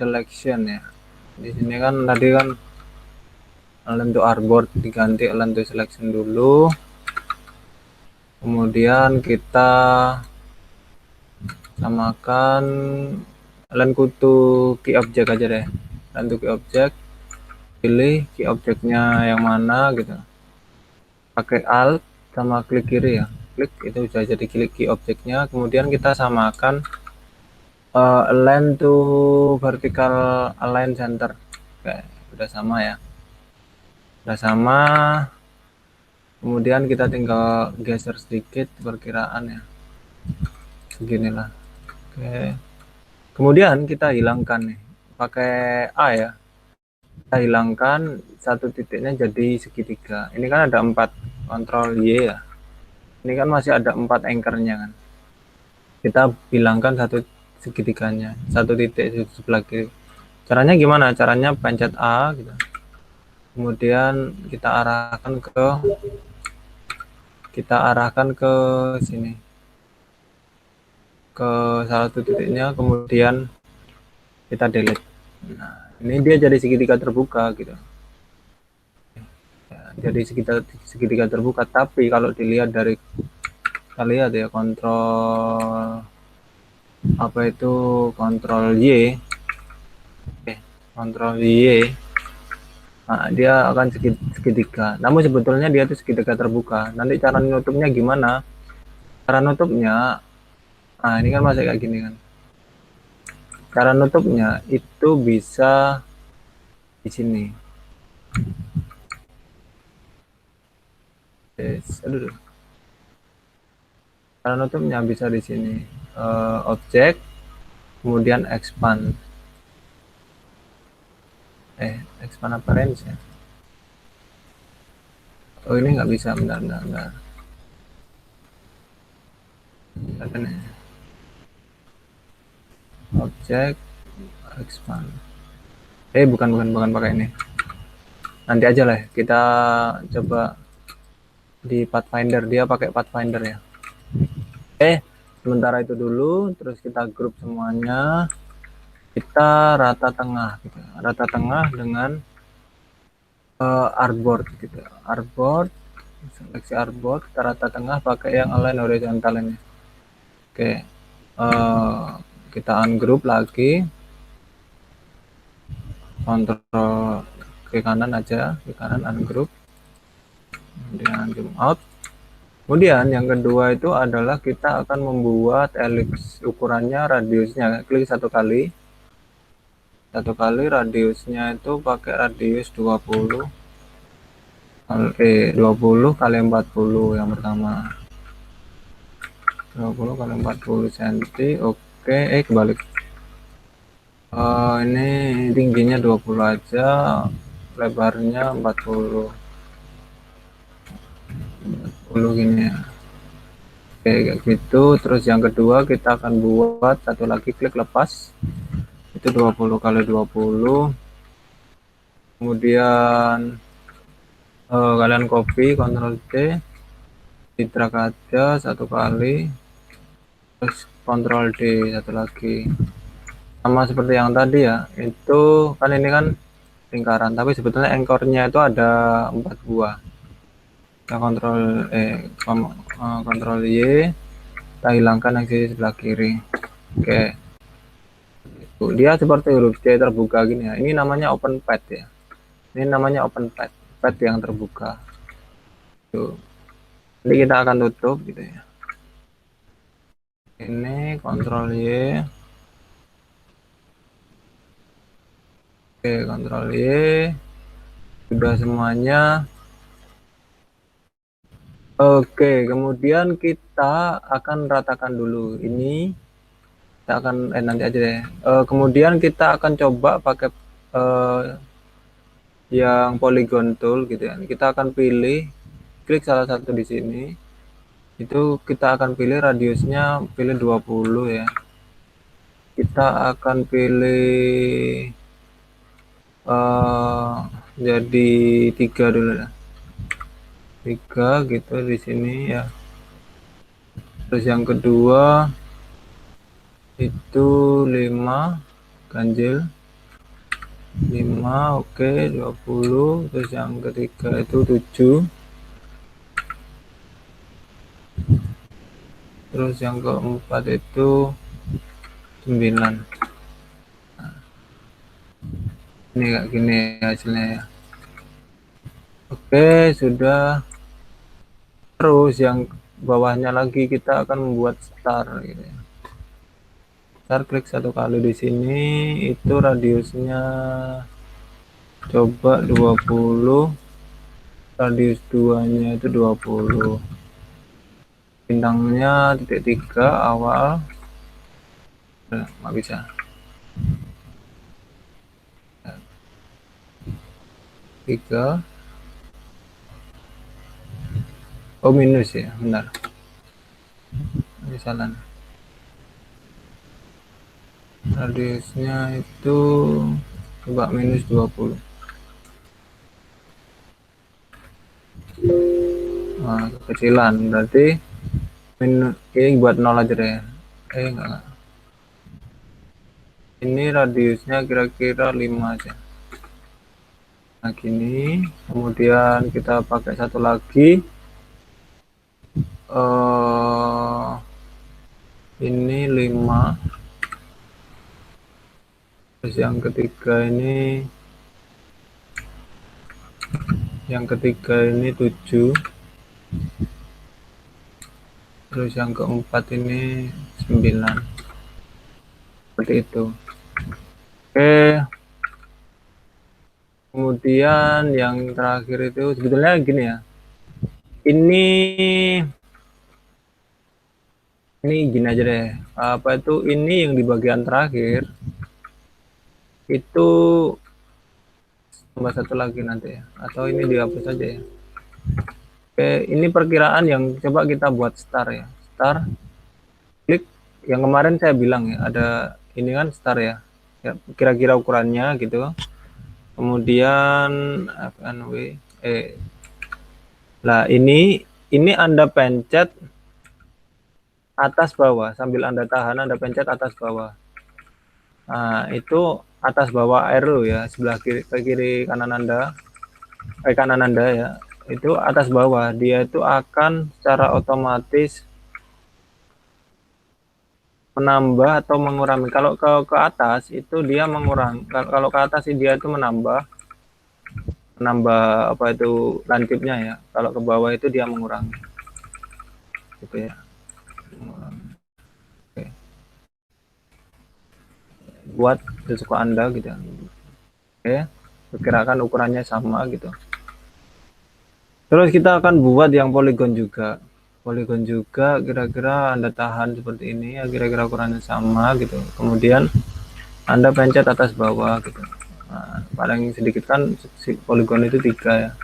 selection ya. Di sini kan tadi kan align to artboard, diganti align to selection dulu. Kemudian kita samakan align to key object aja deh. Align to key object, pilih key objectnya yang mana gitu. Pakai alt sama klik kiri ya. Klik itu sudah jadi key objectnya. Kemudian kita samakan align to vertical align center. Oke, udah sama ya. Udah sama. Kemudian kita tinggal geser sedikit perkiraan ya. Seginilah. Oke. Kemudian kita hilangkan nih. Pakai A ya. Kita hilangkan satu titiknya jadi segitiga. Ini kan ada 4. Ctrl Y ya. Ini kan masih ada 4 anchornya kan. Kita hilangkan satu segitiganya, satu titik di sebelah kiri. Caranya gimana? Caranya pencet A gitu. Kemudian kita arahkan ke sini, ke salah satu titiknya, kemudian kita delete. Nah, ini dia jadi segitiga terbuka gitu. Ya, jadi segitiga terbuka. Tapi kalau dilihat dari, kita lihat ya, kontrol Y, kontrol Y Nah, dia akan segitiga. Namun sebetulnya dia itu segitiga terbuka. Nanti cara nutupnya gimana? Cara nutupnya, nah ini kan masih kayak gini kan. Cara nutupnya itu bisa di sini. Aduh. Cara nutupnya bisa di sini. Objek, kemudian expand. Expand apa range ya? Oh ini nggak bisa, bentar. Objek, expand. Bukan pakai ini. Nanti aja lah kita coba di Pathfinder, dia pakai Pathfinder ya. Sementara itu dulu, terus kita grup semuanya, kita rata tengah gitu. Rata tengah dengan artboard gitu. Artboard, seleksi artboard, kita rata tengah pakai yang align horizontal ini. Oke. Kita ungroup lagi, kontrol ke kanan aja, ke kanan ungroup, kemudian zoom out. Kemudian yang kedua itu adalah kita akan membuat elips, ukurannya radiusnya, klik satu kali radiusnya itu pakai radius 20 kali 40 yang pertama, 20 kali 40 cm. Oke, kebalik. Ini tingginya 20 aja, lebarnya 40 gini ya. Oke, kayak gitu. Terus yang kedua kita akan buat satu lagi, klik lepas, itu 20 kali 20. Kemudian kalian copy, Ctrl C, di drag aja satu kali, terus Ctrl D satu lagi, sama seperti yang tadi ya. Itu kan ini kan lingkaran, tapi sebetulnya engkornya itu ada 4 buah. Kita Ctrl Y, kita hilangkan yang di sebelah kiri. Oke, dia seperti huruf C terbuka gini ya. Ini namanya open path ya. Ini namanya open path, path yang terbuka. Tuh. Jadi kita akan tutup gitu ya. Ini Ctrl Y. Oke, Ctrl Y. Sudah semuanya. Oke, kemudian kita akan ratakan dulu ini. Kita akan nanti aja deh. Kemudian kita akan coba pakai yang polygon tool gitu ya. Kita akan pilih, klik salah satu di sini. Itu kita akan pilih radiusnya, pilih 20 ya. Kita akan pilih jadi 3 dulu ya. 3 gitu di sini ya. Terus yang kedua itu 5 ganjil 5, oke, 20. Terus yang ketiga itu 7. Terus yang keempat itu 9. Nah, ini kayak gini hasilnya ya. Oke, sudah. Terus yang bawahnya lagi kita akan membuat star gitu ya. Star, klik satu kali di sini, itu radiusnya coba 20, radius 2 nya itu 20, bintangnya titik 3 awal, nggak bisa. Tiga, oh minus ya, benar, ini salah. Radiusnya itu coba minus 20. Nah, kekecilan berarti minus, ini buat 0 aja deh. Enggak. Ini radiusnya kira-kira 5 aja. Nah gini, kemudian kita pakai satu lagi, ini 5. Terus yang ketiga ini yang ketiga ini 7, terus yang keempat ini 9, seperti itu. Oke, kemudian yang terakhir itu sebetulnya gini ya, ini gini aja deh, apa itu, ini yang di bagian terakhir itu tambah satu lagi nanti ya, atau ini dihapus saja ya. Oke, ini perkiraan yang coba kita buat star ya, star, klik yang kemarin saya bilang ya, ada ini kan star ya, ya kira-kira ukurannya gitu. Kemudian FNW, nah ini Anda pencet atas bawah, sambil Anda tahan Anda pencet atas bawah. Nah, itu atas bawah arrow ya, sebelah kiri kanan Anda, kanan Anda ya. Itu atas bawah, dia itu akan secara otomatis menambah atau mengurangi. Kalau ke atas itu dia mengurangi. Kalau ke atas dia itu menambah apa itu lancipnya ya. Kalau ke bawah itu dia mengurangi. Gitu ya. Oke. Buat sesuka Anda gitu ya. Oke. Perkirakan ukurannya sama gitu. Terus kita akan buat yang poligon juga. Poligon juga kira-kira Anda tahan seperti ini ya, kira-kira ukurannya sama gitu. Kemudian Anda pencet atas bawah gitu. Nah, paling sedikit kan poligon itu 3 ya.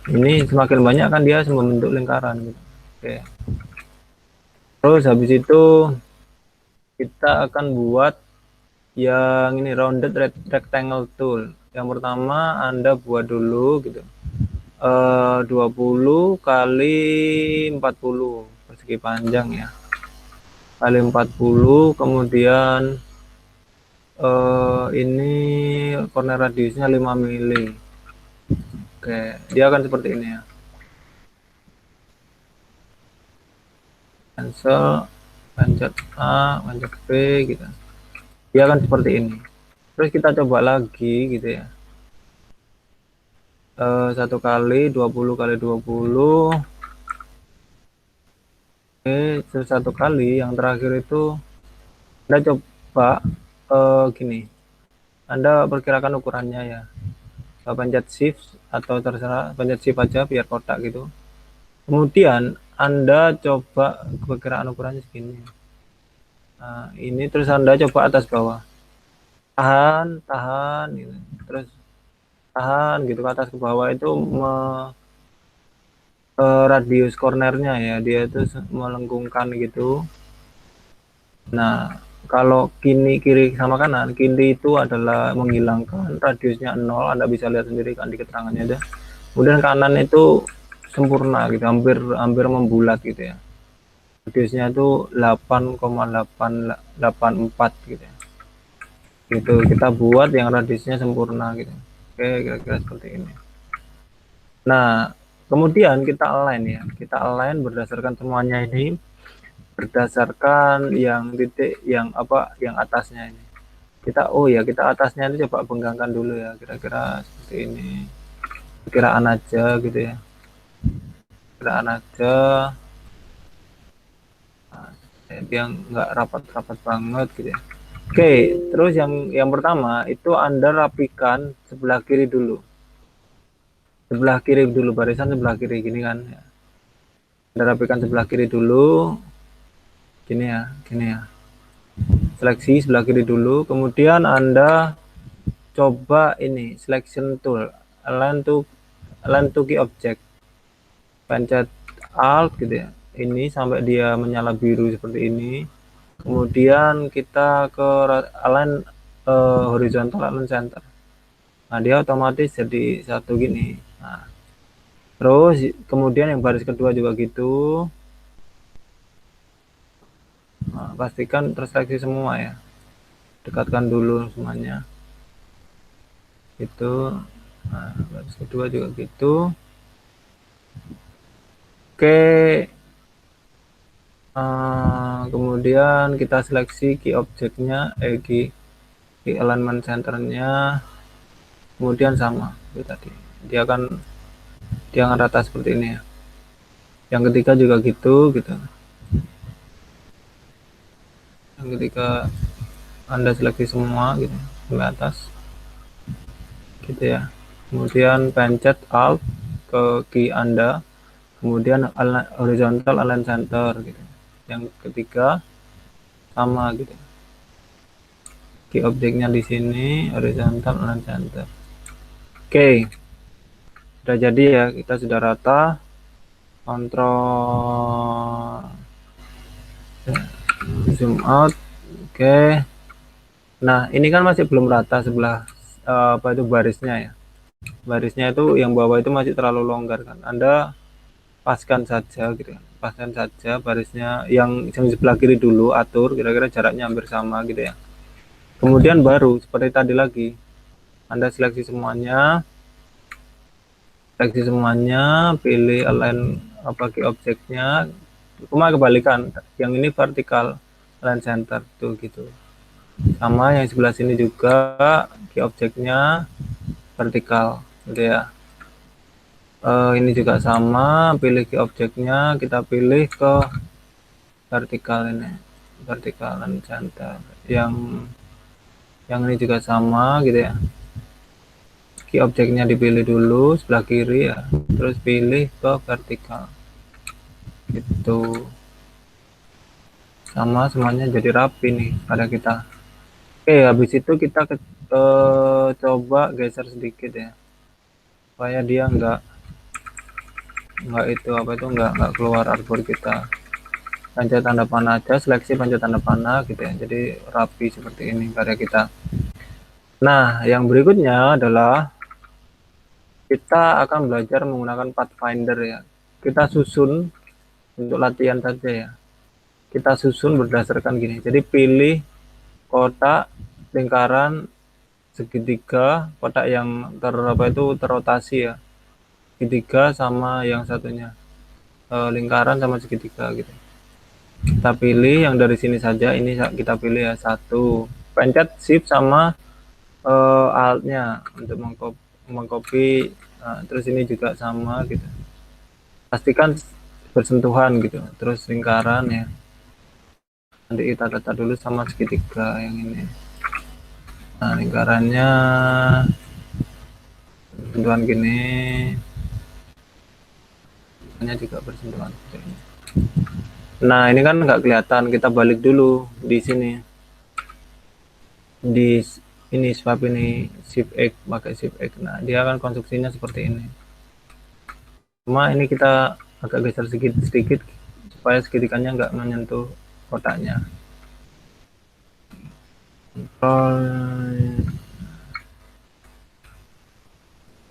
Ini semakin banyak kan dia membentuk lingkaran gitu. Oke. Terus habis itu kita akan buat yang ini rounded rectangle tool. Yang pertama Anda buat dulu gitu. 20 kali 40 persegi panjang ya. Kali 40, kemudian ini corner radiusnya 5 mili. Oke, dia akan seperti ini ya. Cancel, pencet A, pencet B gitu. Dia akan seperti ini. Terus kita coba lagi gitu ya. 1 kali 20 kali 20. Oke, terus 1 kali yang terakhir itu Anda coba gini. Anda perkirakan ukurannya ya. Pencet shift atau terserah, pencet shift aja biar kotak gitu. Kemudian Anda coba perkiraan ukurannya segini. Nah, ini terus Anda coba atas bawah. Tahan gitu. Terus tahan gitu ke atas ke bawah itu radius cornernya ya, dia itu melengkungkan gitu. Nah, kalau kiri sama kanan, kiri itu adalah menghilangkan radiusnya 0, Anda bisa lihat sendiri kan di keterangannya ada. Kemudian kanan itu sempurna gitu, hampir membulat gitu ya. Radiusnya itu 8,884 gitu ya. Gitu, kita buat yang radiusnya sempurna gitu. Oke, kira-kira seperti ini. Nah, kemudian kita align ya. Kita align berdasarkan semuanya ini, berdasarkan yang titik yang apa yang atasnya ini. Kita kita atasnya ini coba penggangkan dulu ya, kira-kira seperti ini. Perkiraan aja gitu ya. Perkiraan aja. Nah, yang nggak rapat-rapat banget gitu ya. Oke, terus yang pertama itu Anda rapikan sebelah kiri dulu. Sebelah kiri dulu, barisan sebelah kiri gini kan ya. Anda rapikan sebelah kiri dulu. Gini ya. Seleksi sebelah kiri dulu, kemudian Anda coba ini selection tool, align to key object. Pencet alt gitu ya. Ini sampai dia menyala biru seperti ini. Kemudian kita ke align horizontal, align center. Nah, dia otomatis jadi satu gini. Nah, terus kemudian yang baris kedua juga gitu. Nah, pastikan terseleksi semua ya. Dekatkan dulu semuanya. Itu. Nah, baris kedua juga gitu. Oke. Kemudian kita seleksi key objeknya, key alignment centernya. Kemudian sama itu tadi. Dia akan dia akan rata seperti ini ya. Yang ketiga juga gitu. Yang ketiga Anda seleksi semua gitu sampai atas gitu ya. Kemudian pencet Alt ke key Anda, kemudian horizontal align center gitu. Yang ketiga sama gitu. Key objeknya di sini horizontal align center. Oke. Sudah jadi ya, kita sudah rata. Kontrol zoom out. Oke. Nah, ini kan masih belum rata sebelah apa itu barisnya ya. Barisnya itu yang bawah itu masih terlalu longgar kan. Anda paskan saja gitu kan. Paskan saja barisnya yang sebelah kiri dulu, atur kira-kira jaraknya hampir sama gitu ya. Kemudian baru seperti tadi lagi. Anda seleksi semuanya, pilih align apa key objeknya, cuma kebalikan, yang ini vertikal align center tuh gitu. Sama yang sebelah sini juga key objeknya vertikal gitu ya. Ini juga sama, pilih key objeknya, kita pilih ke vertikal ini, vertikal align center. Yang ini juga sama gitu ya. Key objeknya dipilih dulu sebelah kiri ya, terus pilih ke vertikal gitu, sama semuanya jadi rapi nih pada kita. Oke, habis itu kita coba geser sedikit ya supaya dia nggak itu apa itu nggak keluar artboard kita. Pencet tanda panah aja, seleksi pencet tanda panah gitu ya, jadi rapi seperti ini karya kita. Nah, yang berikutnya adalah kita akan belajar menggunakan Pathfinder ya. Kita susun untuk latihan saja ya. Kita susun berdasarkan gini. Jadi pilih kotak, lingkaran, segitiga, kotak yang terrotasi ya. Segitiga sama yang satunya. Lingkaran sama segitiga gitu. Kita pilih yang dari sini saja, ini kita pilih ya, satu. Pencet shift sama alt-nya untuk mengcopy. Nah, terus ini juga sama gitu. Pastikan bersentuhan gitu. Terus lingkaran ya. Nanti kita tata dulu sama segitiga yang ini. Nah, lingkarannya bersentuhan gini. Ini juga bersentuhan seperti ini. Nah, ini kan nggak kelihatan. Kita balik dulu di sini. Di ini sebab ini shift X, pakai shift X. Nah, dia akan konstruksinya seperti ini. Cuma ini kita agak geser sedikit supaya segitiganya nggak menyentuh kotaknya.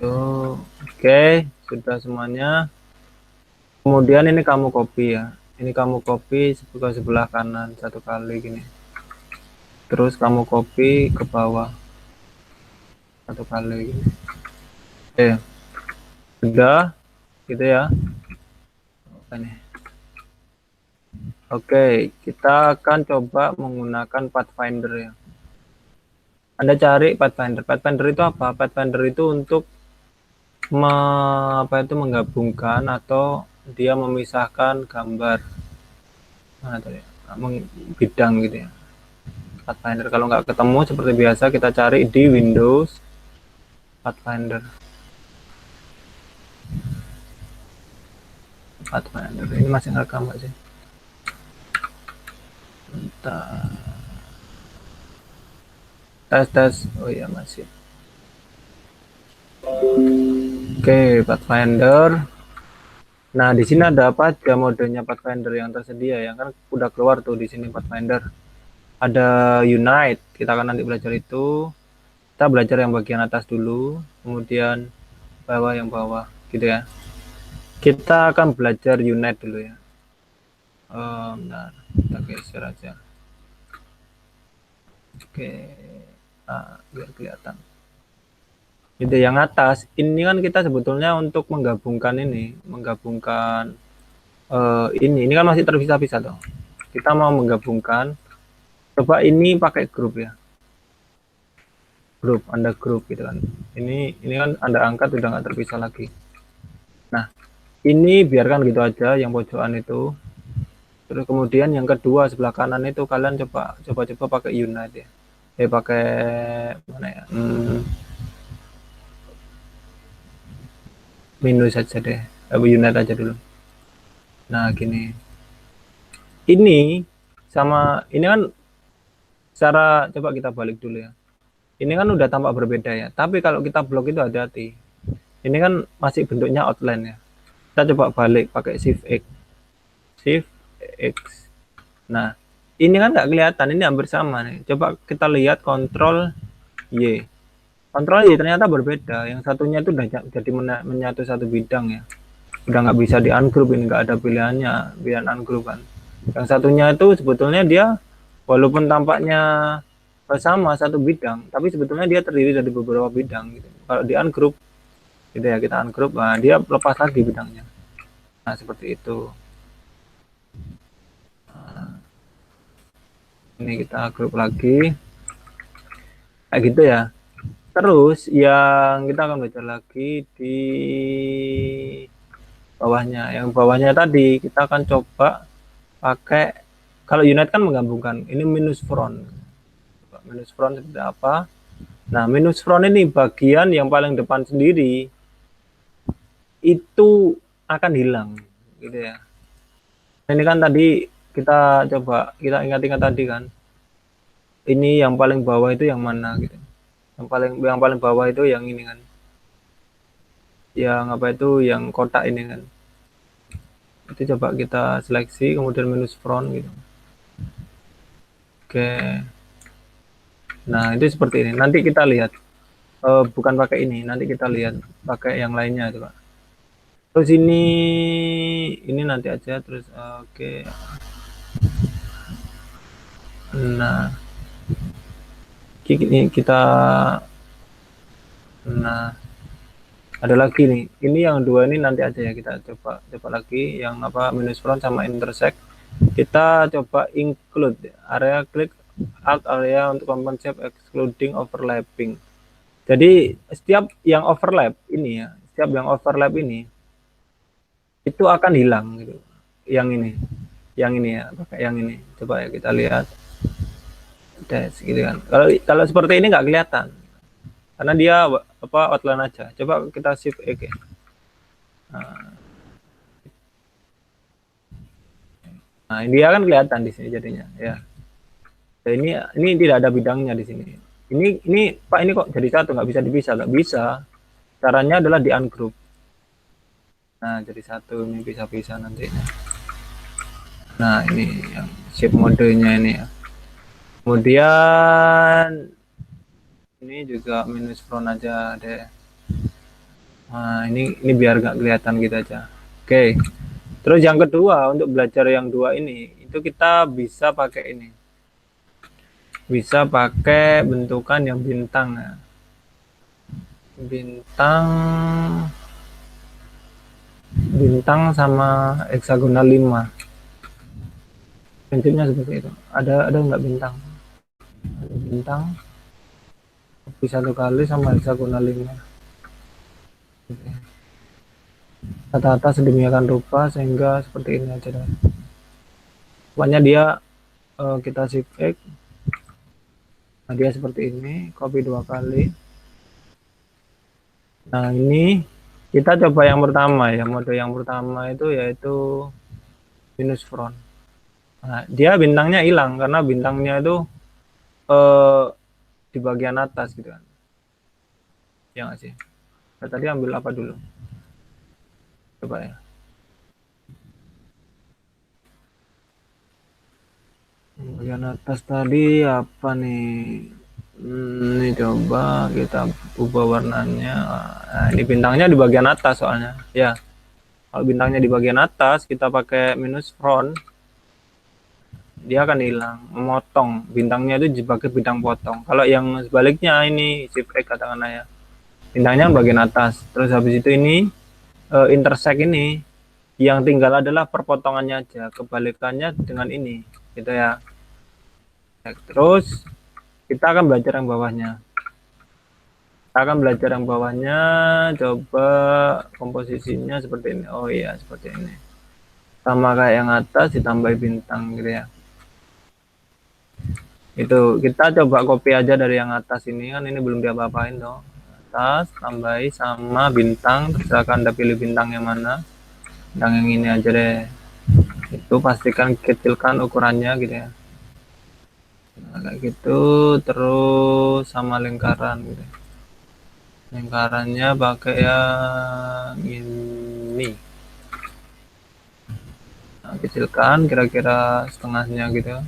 Oke, sudah semuanya. Kemudian ini kamu copy ya. Ini kamu copy ke sebelah kanan satu kali gini. Terus kamu copy ke bawah satu kali gini. Oke. Sudah gitu ya. Oke, kita akan coba menggunakan Pathfinder ya. Anda cari Pathfinder. Pathfinder itu apa? Pathfinder itu untuk menggabungkan atau dia memisahkan gambar bidang gitu ya. Pathfinder kalau nggak ketemu seperti biasa kita cari di Windows Pathfinder. Ini masih ngerekam nggak sih? Bentar. Tes. Oh iya masih. Oke, Pathfinder. Nah, di sini ada apa aja modenya Pathfinder yang tersedia ya, kan udah keluar tuh di sini Pathfinder. Ada Unite, kita akan nanti belajar itu. Kita belajar yang bagian atas dulu, kemudian yang bawah gitu ya. Kita akan belajar Unite dulu ya. Bentar, kita geser aja. Oke, biar kelihatan. Gitu yang atas, ini kan kita sebetulnya untuk menggabungkan ini kan masih terpisah-pisah tuh. Kita mau menggabungkan, coba ini pakai grup ya. Anda grup gitu kan. Ini kan Anda angkat udah nggak terpisah lagi. Nah, ini biarkan gitu aja yang pojokan itu. Terus kemudian yang kedua sebelah kanan itu kalian coba pakai unite ya. Pakai mana ya? Minus aja deh. Unite aja dulu. Nah, gini. Ini sama ini kan secara coba kita balik dulu ya. Ini kan udah tampak berbeda ya. Tapi kalau kita blok itu hati-hati. Ini kan masih bentuknya outline ya. Kita coba balik pakai shift X. Shift X. Nah, ini kan nggak kelihatan, ini hampir sama nih. Coba kita lihat kontrol Y. Kontrol Y ternyata berbeda. Yang satunya itu udah jadi menyatu satu bidang ya. Udah nggak bisa di ungroup, ini nggak ada pilihannya, pilihan ungroup kan. Yang satunya itu sebetulnya dia walaupun tampaknya sama satu bidang, tapi sebetulnya dia terdiri dari beberapa bidang gitu. Kalau di ungroup gitu ya, kita ungroup, nah dia lepas lagi bidangnya. Nah, seperti itu. Nah, ini kita grup lagi. Kayak gitu ya. Terus yang kita akan baca lagi di bawahnya. Yang bawahnya tadi kita akan coba pakai, kalau unit kan menggabungkan. Ini minus front. Minus front seperti apa? Nah, minus front ini bagian yang paling depan sendiri itu akan hilang gitu ya. Ini kan tadi kita coba kita ingat-ingat tadi kan. Ini yang paling bawah itu yang mana gitu. Yang paling bawah itu yang ini kan. Yang apa itu yang kotak ini kan. Itu coba kita seleksi kemudian minus front gitu. Oke. Nah, itu seperti ini. Nanti kita lihat. Bukan pakai ini, nanti kita lihat pakai yang lainnya coba. Terus ini nanti aja terus oke. Nah, ini kita ada lagi nih. Ini yang dua ini nanti aja ya, kita coba lagi yang apa minus front sama intersect. Kita coba include area, klik alt area untuk compensate excluding overlapping. Jadi setiap yang overlap ini ya, setiap yang overlap ini itu akan hilang gitu. Yang ini ya, pakai yang ini. Coba ya kita lihat. Gitu kan. Kalau seperti ini nggak kelihatan. Karena dia apa outline aja. Coba kita shift X ya. Nah, dia kan kelihatan di sini jadinya ya. Nah, ini tidak ada bidangnya di sini. Ini Pak, ini kok jadi satu, nggak bisa dipisah, nggak bisa. Caranya adalah di ungroup. Nah, jadi satu, ini bisa-bisa nantinya. Nah, ini yang shape modenya ini ya. Kemudian ini juga minus front aja deh. Nah, ini biar nggak kelihatan gitu aja. Oke. Terus yang kedua, untuk belajar yang dua ini, itu kita bisa pakai ini. Bisa pakai bentukan yang bintang ya. Bintang sama heksagonal 5. Prinsipnya seperti itu. Ada nggak bintang? Ada bintang bisa satu kali sama heksagonal 5. Tata-tata sedemikian rupa sehingga seperti ini aja deh. Pokoknya dia kita shift X. Nah, dia seperti ini, copy 2 kali. Nah, ini kita coba yang pertama ya, mode yang pertama itu yaitu minus front. Nah, dia bintangnya hilang karena bintangnya itu di bagian atas gitu kan. Ya nggak sih? Nah, tadi ambil apa dulu? Coba ya. Bagian atas tadi apa nih? Ini coba kita ubah warnanya. Nah, ini bintangnya di bagian atas soalnya. Ya. Kalau bintangnya di bagian atas, kita pakai minus front, dia akan hilang, memotong. Bintangnya itu sebagai bintang potong. Kalau yang sebaliknya ini shift X katakanlah ya, bintangnya bagian atas. Terus habis itu ini intersect ini, yang tinggal adalah perpotongannya aja. Kebalikannya dengan ini, gitu ya. Terus kita akan belajar yang bawahnya. Kita akan belajar yang bawahnya, coba komposisinya seperti ini. Oh iya, seperti ini. Sama kayak yang atas ditambah bintang gitu ya. Itu kita coba copy aja dari yang atas ini, kan ini belum diapa-apain dong. Atas tambahi sama bintang, terserah Anda pilih bintang yang mana. Bintang yang ini aja deh. Itu pastikan kecilkan ukurannya gitu ya. Nah, kayak gitu, terus sama lingkaran gitu. Lingkarannya pakai yang ini. Nah, kecilkan kira-kira setengahnya gitu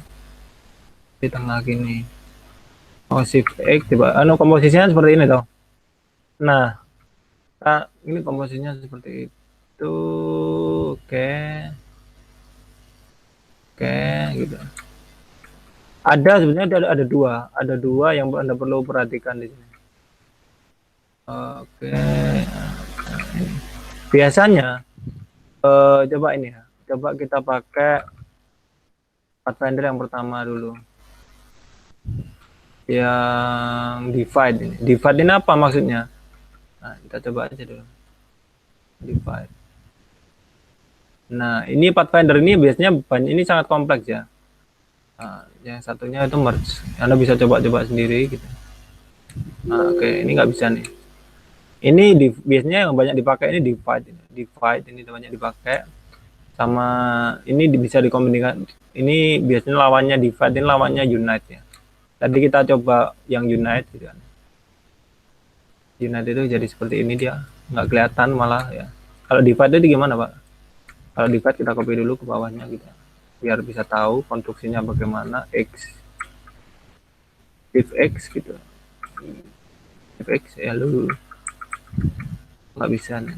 di tengah gini. Oh, shift X coba. Komposisinya seperti ini toh. Nah, ini komposisinya seperti itu. Oke. Oke, gitu. Sebenarnya ada dua yang Anda perlu perhatikan di sini. Oke. Biasanya coba ini ya. Coba kita pakai Pathfinder yang pertama dulu. Yang divide ini. Divide ini apa maksudnya? Nah, kita coba aja dulu. Divide. Nah, ini Pathfinder ini biasanya ini sangat kompleks ya. Nah, yang satunya itu merge. Anda bisa coba-coba sendiri gitu. Nah, oke, ini nggak bisa nih. Ini biasanya yang banyak dipakai ini divide. Divide ini banyak dipakai. Sama ini bisa dikombinasikan. Ini biasanya lawannya divide, ini lawannya unite ya. Tadi kita coba yang unite gitu kan. Unite itu jadi seperti ini dia, nggak kelihatan malah ya. Kalau divide itu gimana Pak? Kalau divide kita copy dulu ke bawahnya gitu, biar bisa tahu konstruksinya bagaimana. If X gitu, if X ya lu nggak bisa nih.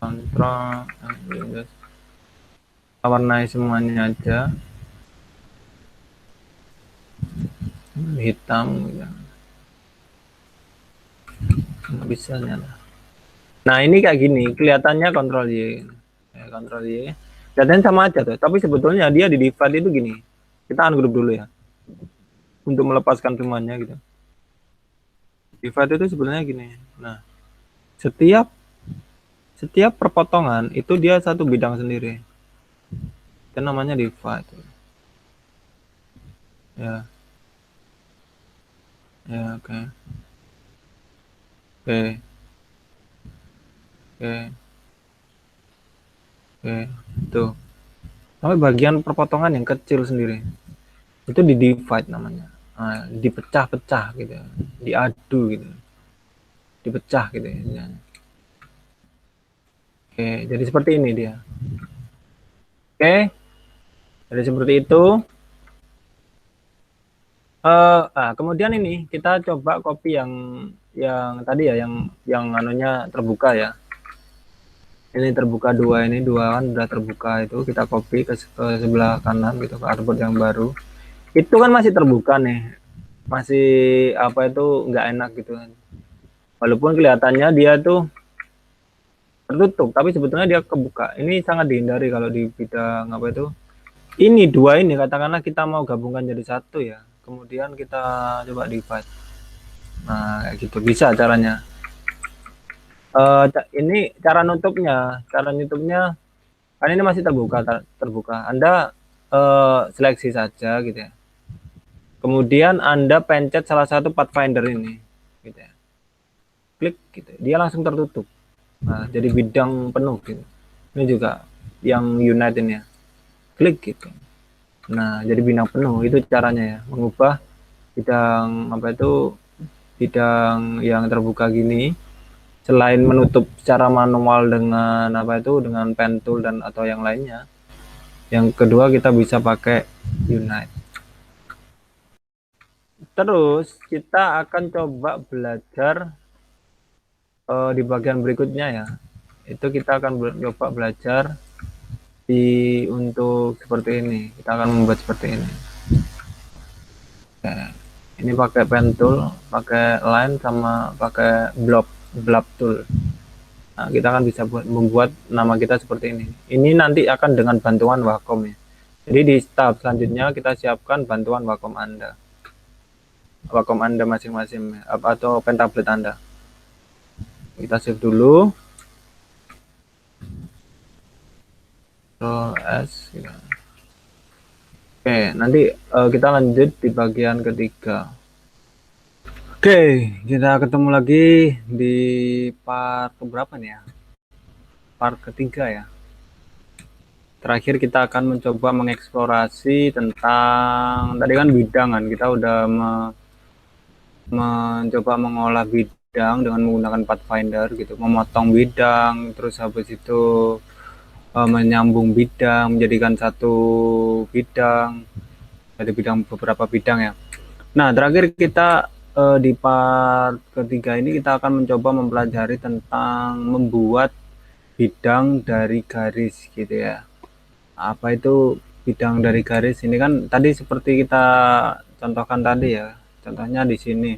Kontrol warnai semuanya aja hitam gitu. Nggak bisa nyala. Nah ini kayak gini kelihatannya kontrol Y ya, kontrol Y kelihatannya sama aja tuh, tapi sebetulnya dia di divide itu gini. Kita ungroup dulu ya untuk melepaskan semuanya gitu. Divide itu sebenarnya gini. Nah, setiap perpotongan itu dia satu bidang sendiri. Itu namanya divide. Ya. Ya, oke. Oke. Oke. Oke, tuh. Tapi bagian perpotongan yang kecil sendiri. Itu di divide namanya. Nah, dipecah-pecah gitu. Diadu gitu. Dipecah gitu ya. Oke, jadi seperti ini dia. Oke. Jadi seperti itu. Kemudian ini kita coba copy yang tadi ya, yang anunya terbuka ya. Ini terbuka dua, ini dua kan udah terbuka, itu kita copy ke sebelah kanan gitu, ke artboard yang baru. Itu kan masih terbuka nih, masih apa itu nggak enak gitu kan. Walaupun kelihatannya dia tuh tertutup, tapi sebetulnya dia kebuka. Ini sangat dihindari kalau di bidang apa itu. Ini dua ini katakanlah kita mau gabungkan jadi satu ya. Kemudian kita coba divide. Nah, kayak gitu bisa caranya. Ini cara nutupnya kan ini masih terbuka. Anda seleksi saja gitu ya. Kemudian Anda pencet salah satu Pathfinder ini, gitu ya. Klik, gitu. Dia langsung tertutup. Nah, jadi bidang penuh gitu. Ini juga yang unite ini ya. Klik gitu. Nah, jadi bidang penuh itu caranya ya, mengubah bidang apa itu, bidang yang terbuka gini. Selain menutup secara manual dengan apa itu, dengan pen tool dan atau yang lainnya. Yang kedua kita bisa pakai unite. Terus kita akan coba belajar di bagian berikutnya ya. Itu kita akan coba belajar untuk seperti ini. Kita akan membuat seperti ini. Oke. Ini pakai pen tool, pakai line sama pakai blob tool. Nah, kita akan bisa membuat nama kita seperti ini. Ini nanti akan dengan bantuan Wacom ya. Jadi di tahap selanjutnya kita siapkan bantuan Wacom Anda. Wacom Anda masing-masing atau pen tablet Anda. Kita save dulu. Ctrl S gitu. Oke, nanti kita lanjut di bagian ketiga. Oke, kita ketemu lagi di part keberapa nih ya? Part ketiga ya. Terakhir kita akan mencoba mengeksplorasi tentang tadi kan bidang kan, kita udah mencoba mengolah bidang dengan menggunakan Pathfinder gitu, memotong bidang, terus habis itu menyambung bidang menjadikan satu bidang dari bidang beberapa bidang ya. Nah, terakhir kita di part ketiga ini kita akan mencoba mempelajari tentang membuat bidang dari garis gitu ya. Apa itu bidang dari garis? Ini kan tadi seperti kita contohkan tadi ya. Contohnya di sini.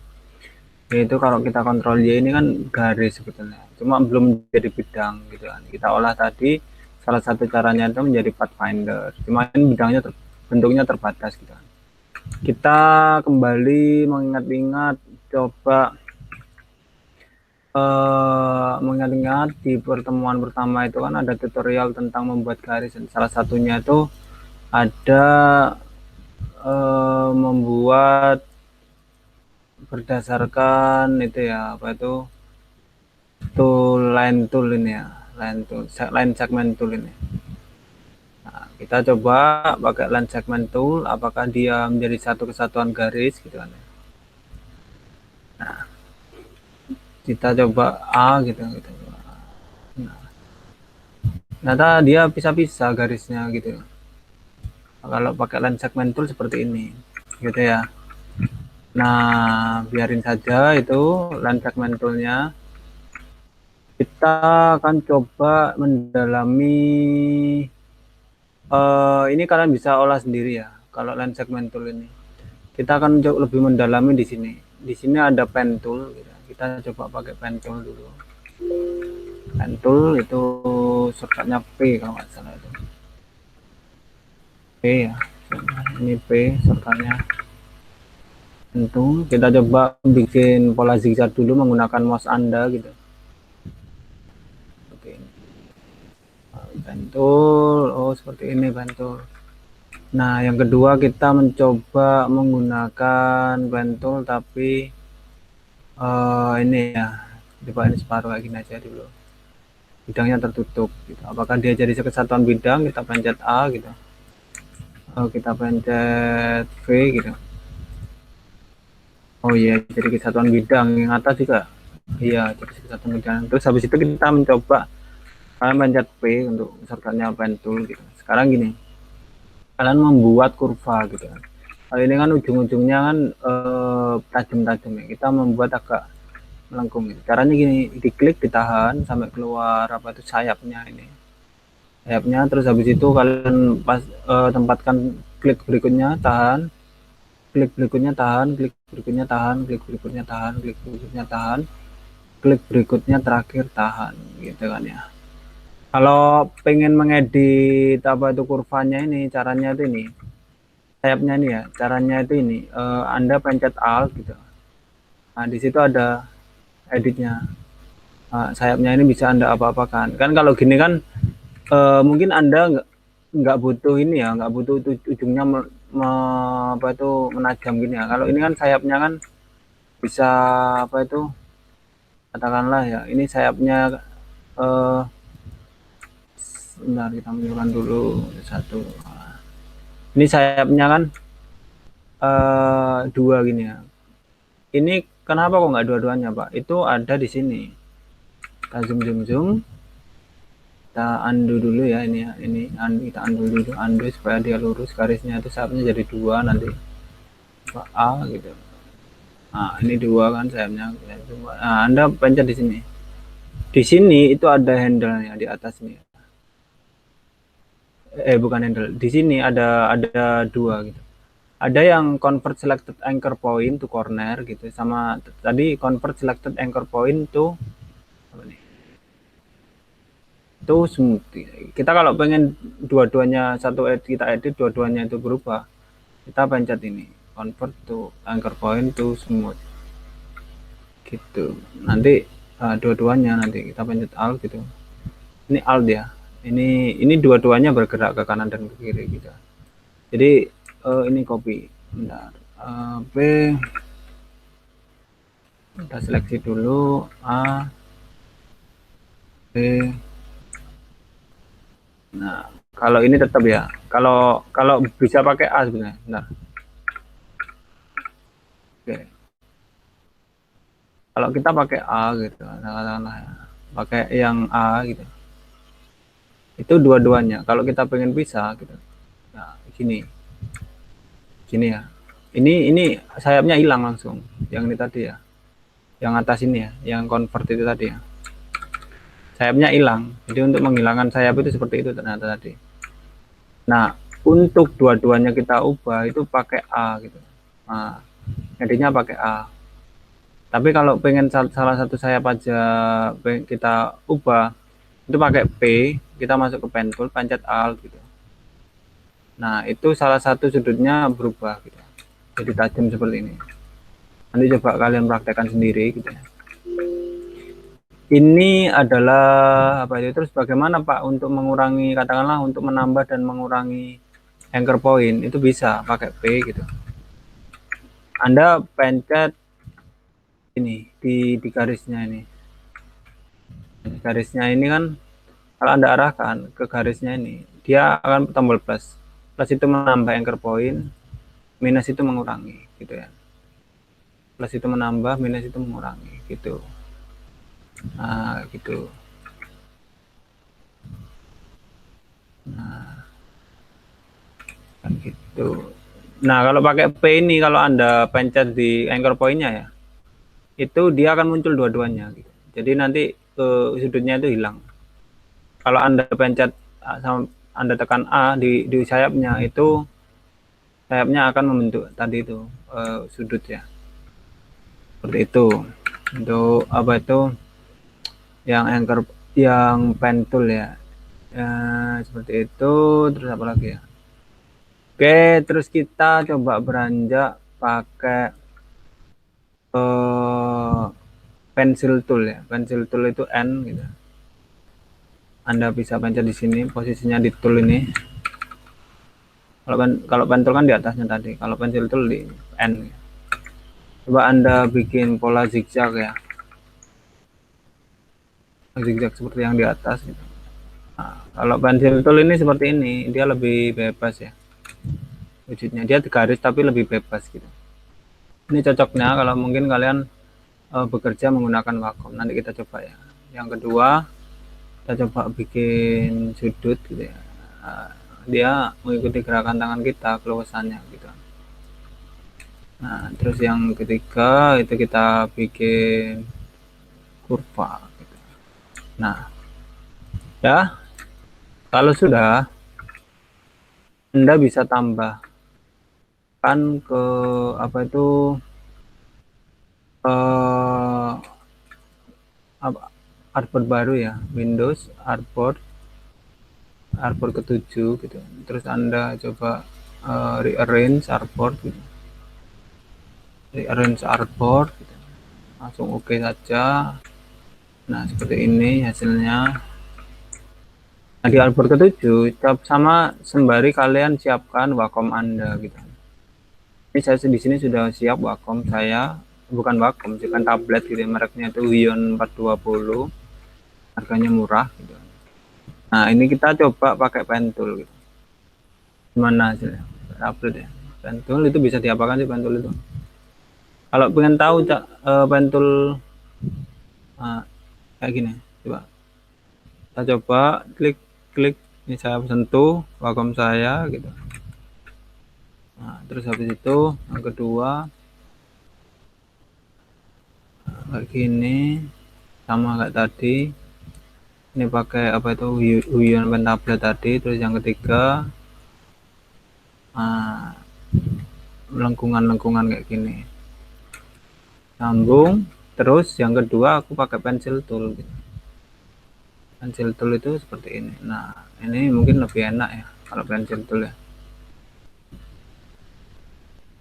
Yaitu kalau kita kontrol Y ini kan garis sebetulnya. Cuma belum jadi bidang gitu kan. Kita olah tadi salah satu caranya itu menjadi pathfinder. Cuma bidangnya bentuknya terbatas gitu kan. Kita kembali mengingat-ingat, coba mengingat-ingat di pertemuan pertama itu kan ada tutorial tentang membuat garis. Salah satunya itu ada membuat berdasarkan itu ya, apa itu line tool ini ya, line segment tool ini. Nah, kita coba pakai line segment tool, apakah dia menjadi satu kesatuan garis gitu kan. Nah, kita coba A gitu. Nah, ternyata dia pisah-pisah garisnya gitu. Kalau pakai line segment tool seperti ini gitu ya. Nah, biarin saja itu line segment toolnya. Kita akan coba mendalami ini kalian bisa olah sendiri ya. Kalau line segment tool ini, kita akan coba lebih mendalami di sini. Di sini ada pen tool. Gitu. Kita coba pakai pen tool dulu. Pen tool itu shortcutnya P kalau nggak salah itu. P ya. Ini P shortcutnya. Tentu kita coba bikin pola zigzag dulu menggunakan mouse Anda gitu. Seperti ini. Pen tool, oh seperti ini pen tool. Nah, yang kedua kita mencoba menggunakan pen tool tapi ini ya, coba ini separuh kayak gini aja dulu. Bidangnya tertutup gitu. Apakah dia jadi kesatuan bidang? Kita pencet A gitu. Kita pencet V gitu. Oh iya, jadi kesatuan bidang. Yang atas juga iya, jadi kesatuan bidang. Terus habis itu kita mencoba kalian pencet P untuk shortcutnya pen tool gitu. Sekarang gini, kalian membuat kurva gitu kan. Kalau ini kan ujung-ujungnya kan tajam-tajam ya. Kita membuat agak melengkung gitu. Caranya gini, diklik, ditahan sampai keluar apa itu sayapnya ini. Sayapnya, terus habis itu kalian tempatkan klik berikutnya, tahan, klik berikutnya tahan, klik berikutnya tahan, klik berikutnya tahan, klik berikutnya tahan, klik berikutnya terakhir tahan gitu kan ya. Kalau pengen mengedit apa itu kurvanya ini, caranya itu ini, sayapnya ini ya, caranya itu ini, Anda pencet Alt gitu. Nah, di situ ada editnya. Nah, sayapnya ini bisa Anda apa-apakan. Kan kalau gini kan mungkin Anda nggak butuh ini ya, nggak butuh ujungnya apa itu menajam gini ya. Kalau ini kan sayapnya kan bisa apa itu, katakanlah ya, ini sayapnya bentar kita menunjukkan dulu satu. Ini sayapnya kan dua gini ya. Ini kenapa kok nggak dua-duanya Pak? Itu ada di sini. Kita zoom. Kita undo dulu ya ini ya. Kita undo dulu, undo supaya dia lurus garisnya itu sayapnya jadi dua nanti. A gitu. Nah, ini dua kan sayapnya. Nah, Anda pencet di sini. Di sini itu ada handle-nya di atas nih. Bukan handle. Di sini ada dua gitu. Ada yang convert selected anchor point to corner gitu, sama tadi convert selected anchor point to apa nih? Itu smooth. Kita kalau pengen dua-duanya kita edit dua-duanya itu berubah, kita pencet ini. convert to anchor point to smooth gitu. Nanti dua-duanya nanti kita pencet alt gitu. Ini alt ya. Ini dua-duanya bergerak ke kanan dan ke kiri gitu. Jadi ini copy. Bentar. P kita seleksi dulu A B. Nah, kalau ini tetap ya. Kalau bisa pakai A sebenarnya. Bentar. Oke. Kalau kita pakai A gitu, katakanlah ya, pakai yang A gitu. Itu dua-duanya. Kalau kita pengen pisah gitu. Nah, gini ya. Ini sayapnya hilang langsung. Yang ini tadi ya. Yang atas ini ya, yang convert itu tadi ya. Sayapnya hilang. Jadi untuk menghilangkan sayap itu seperti itu ternyata tadi. Nah, untuk dua-duanya kita ubah itu pakai A gitu. Nah, jadinya pakai A. Tapi kalau pengen salah satu sayap aja kita ubah, itu pakai P, kita masuk ke pen tool, pencet Alt gitu. Nah, itu salah satu sudutnya berubah gitu. Jadi tajam seperti ini. Nanti coba kalian praktekkan sendiri gitu ya. Ini adalah apa itu? Terus bagaimana Pak untuk mengurangi, katakanlah untuk menambah dan mengurangi anchor point itu bisa pakai P gitu. Anda pencet ini di garisnya ini. Garisnya ini kan kalau Anda arahkan ke garisnya ini, dia akan tombol plus. Plus itu menambah anchor point, minus itu mengurangi gitu ya. Plus itu menambah, minus itu mengurangi gitu. Nah, gitu. Nah, gitu. Nah, kalau pakai P ini, kalau Anda pencet di anchor point-nya ya, itu dia akan muncul dua-duanya gitu. Jadi nanti sudutnya itu hilang. Kalau Anda pencet sama Anda tekan A di sayapnya, itu sayapnya akan membentuk tadi itu sudut ya. Seperti itu. Untuk apa itu? Yang anchor, yang pen tool ya. Seperti itu. Terus apa lagi ya? Oke, terus kita coba beranjak pakai pencil tool ya. Pencil tool itu N gitu. Anda bisa pencet di sini, posisinya di tool ini. Kalau pen tool kan di atasnya tadi. Kalau pencil tool di N. Coba Anda bikin pola zigzag ya. Zigzag seperti yang di atas gitu. Nah, kalau pencil tool ini seperti ini, dia lebih bebas ya. Wujudnya dia garis tapi lebih bebas gitu. Ini cocoknya kalau mungkin kalian bekerja menggunakan Wacom. Nanti kita coba ya. Yang kedua, kita coba bikin sudut gitu ya. Dia mengikuti gerakan tangan kita, keluasannya gitu. Nah, terus yang ketiga itu kita bikin kurva gitu. Nah, ya, kalau sudah, Anda bisa tambahkan ke apa itu artboard baru ya, Windows artboard ke-7 gitu. Terus Anda coba rearrange artboard gitu. Rearrange artboard gitu. Langsung oke saja. Nah, seperti ini hasilnya. Nah, di artboard ke-7 sama sembari kalian siapkan Wacom Anda gitu. Ini saya di sini sudah siap Wacom saya, bukan Wacom, bukan tablet gitu, mereknya itu Wion 420. Harganya murah gitu. Nah, ini kita coba pakai pen tool gitu. Gimana hasilnya? Tablet ya. Pen tool itu bisa diapakan sih pen tool itu? Kalau pengen tahu pen tool kayak gini, coba kita coba klik ini, saya sentuh Wacom saya gitu. Nah, terus habis itu yang kedua kayak gini, sama kayak tadi. Ini pakai apa itu Wion pen tablet tadi. Terus yang ketiga lengkungan kayak gini, sambung. Terus yang kedua aku pakai pensil tool gitu. Pensil tool itu seperti ini. Nah, ini mungkin lebih enak ya kalau pensil tool ya.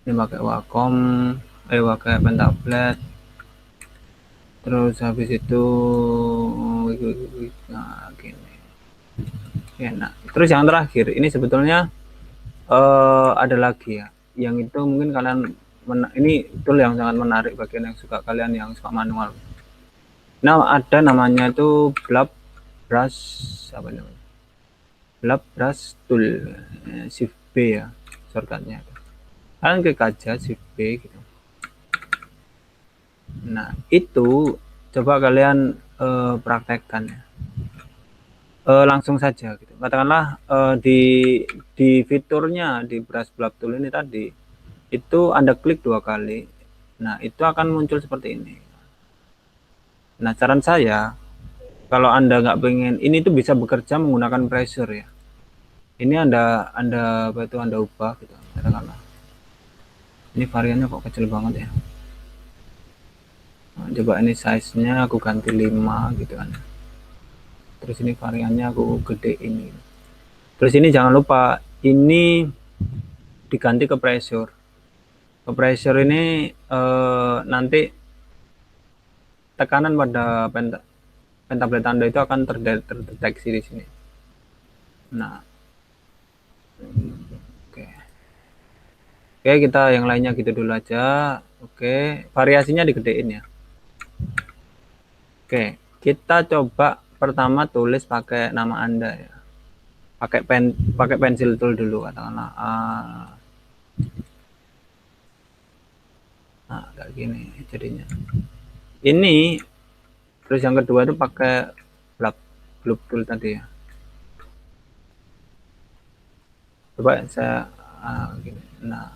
Ini pakai Wacom, pakai Pentablet. Terus habis itu nah gini. Ya, nah, terus yang terakhir ini sebetulnya ada lagi ya. Yang itu mungkin kalian ini tool yang sangat menarik bagi yang suka kalian yang suka manual. Nah, ada namanya itu Blab Brush apa namanya? Blab Brush Tool, Shift B ya shortcutnya. Kalian klik aja Shift B gitu. Nah, itu coba kalian praktekkan ya. Langsung saja gitu. Katakanlah di fiturnya di Brush Blab Tool ini tadi itu Anda klik 2 kali. Nah, itu akan muncul seperti ini. Nah, saran saya kalau Anda nggak pengen ini tuh bisa bekerja menggunakan pressure ya. Ini Anda apa itu Anda ubah gitu. Katakanlah. Ini variannya kok kecil banget ya. Nah, coba ini size-nya aku ganti 5 gitu kan. Terus ini variannya aku gede ini. Terus ini jangan lupa ini diganti ke pressure. Ke pressure ini nanti tekanan pada pentablet Anda itu akan terdeteksi di sini. Nah, oke. Oke, kita yang lainnya gitu dulu aja. Oke, variasinya digedein ya. Oke, kita coba pertama tulis pakai nama Anda ya. Pakai pensil tool dulu katakanlah. Nah, kayak gini jadinya. Ini terus yang kedua itu pakai blub tool tadi ya. Coba saya gini. Nah,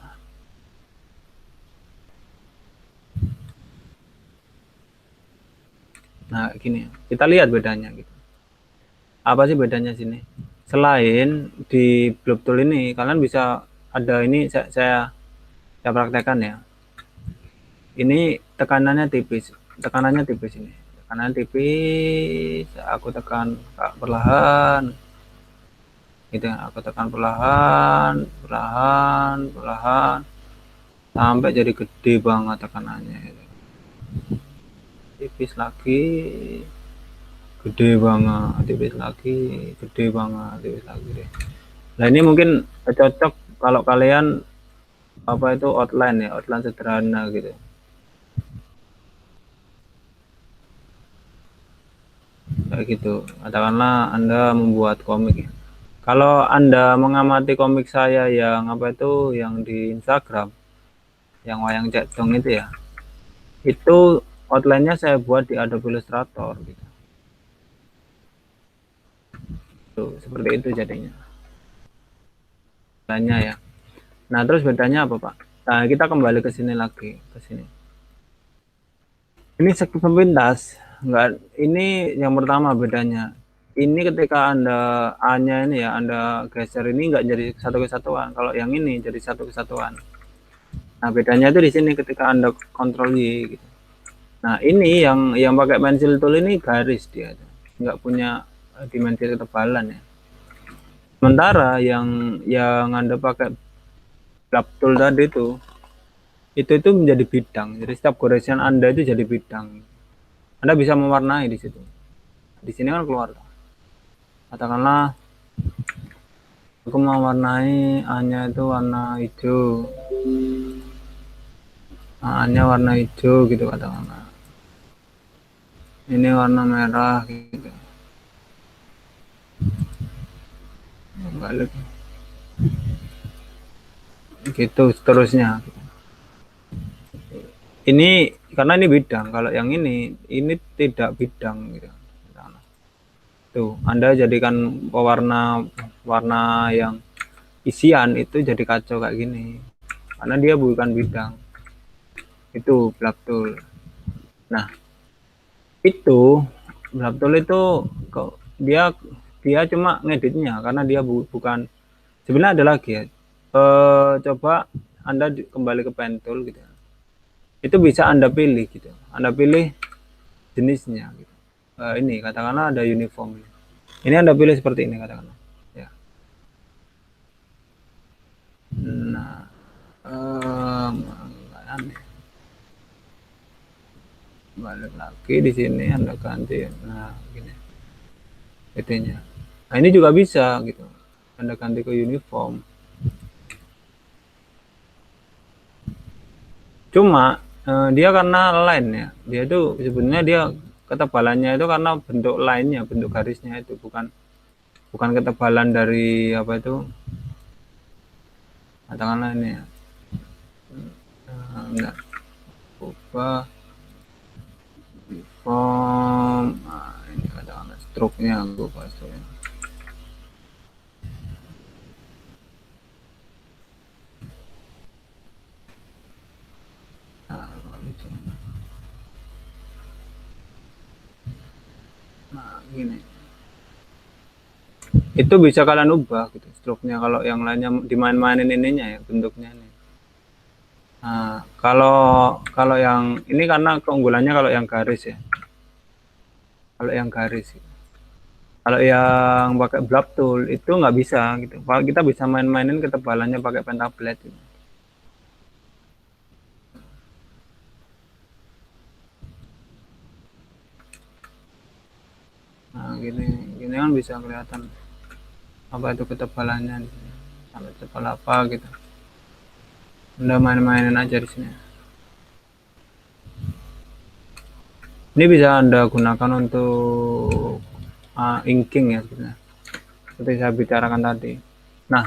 gini. Kita lihat bedanya gitu. Apa sih bedanya sini? Selain di blub tool ini kalian bisa ada ini saya praktekkan ya. Ini tekanannya tipis ini. Tekanan tipis, aku tekan perlahan. Gitu ya, aku tekan perlahan sampai jadi gede banget tekanannya gitu. Tipis lagi gede banget, tipis lagi gede banget, tipis lagi deh. Nah, ini mungkin cocok kalau kalian apa itu outline sederhana gitu. Kayak gitu. Katakanlah Anda membuat komik ya. Kalau Anda mengamati komik saya yang apa itu yang di Instagram, yang wayang cetong itu ya, itu outline-nya saya buat di Adobe Illustrator gitu. Tuh, seperti itu jadinya. Bedanya ya. Nah, terus bedanya apa, Pak? Nah, kita kembali ke sini lagi, ke sini. Ini sepintas, enggak. Ini yang pertama bedanya. Ini ketika Anda A-nya ini ya, Anda geser ini enggak jadi satu kesatuan. Kalau yang ini jadi satu kesatuan. Nah, bedanya itu di sini ketika Anda kontrol Y gitu. Nah, ini yang pakai pensil tool ini garis dia. Enggak punya dimensi ketebalan ya. Sementara yang Anda pakai blab tool tadi itu menjadi bidang. Jadi setiap goresan Anda itu jadi bidang. Anda bisa mewarnai di situ. Di sini kan keluar. Katakanlah aku mau warnai A-nya itu warna hijau. A-nya warna hijau gitu katakanlah. Ini warna merah gitu. Balik. Gitu seterusnya. Ini karena ini bidang, kalau yang ini tidak bidang gitu. Tuh, Anda jadikan warna yang isian itu jadi kacau kayak gini. Karena dia bukan bidang. Itu blab tool. Nah, itu blab tool itu kok dia cuma ngeditnya karena dia bukan sebenarnya ada lagi ya. Coba Anda kembali ke pen tool gitu. Itu bisa Anda pilih gitu. Anda pilih jenisnya gitu. Ini katakanlah ada uniform. Ini Anda pilih seperti ini katakanlah. Ya. Nah, aneh. Balik lagi di sini Anda ganti. Nah, gini. Itunya. Nah, ini juga bisa gitu. Anda ganti ke uniform. Cuma dia karena line ya. Dia itu sebenarnya dia ketebalannya itu karena bentuk line-nya, bentuk garisnya itu bukan bukan ketebalan dari apa itu katakanlah ini ya. Enggak ubah form. Nah, ini katakanlah stroke-nya aku bahas ya. Nah, gini. Itu bisa kalian ubah gitu stroke-nya kalau yang lainnya dimain-mainin ininya ya bentuknya ini. Nah, kalau kalau yang ini karena keunggulannya kalau yang garis ya. Kalau yang garis. Kalau yang pakai block tool itu nggak bisa gitu. Kalau kita bisa main-mainin ketebalannya pakai pen tablet gitu. Nah, gini kan bisa kelihatan apa itu ketebalannya di sini. Sampai tebal apa gitu. Anda main-mainin aja di sini. Ini bisa Anda gunakan untuk inking ya sebenarnya. Seperti saya bicarakan tadi. Nah,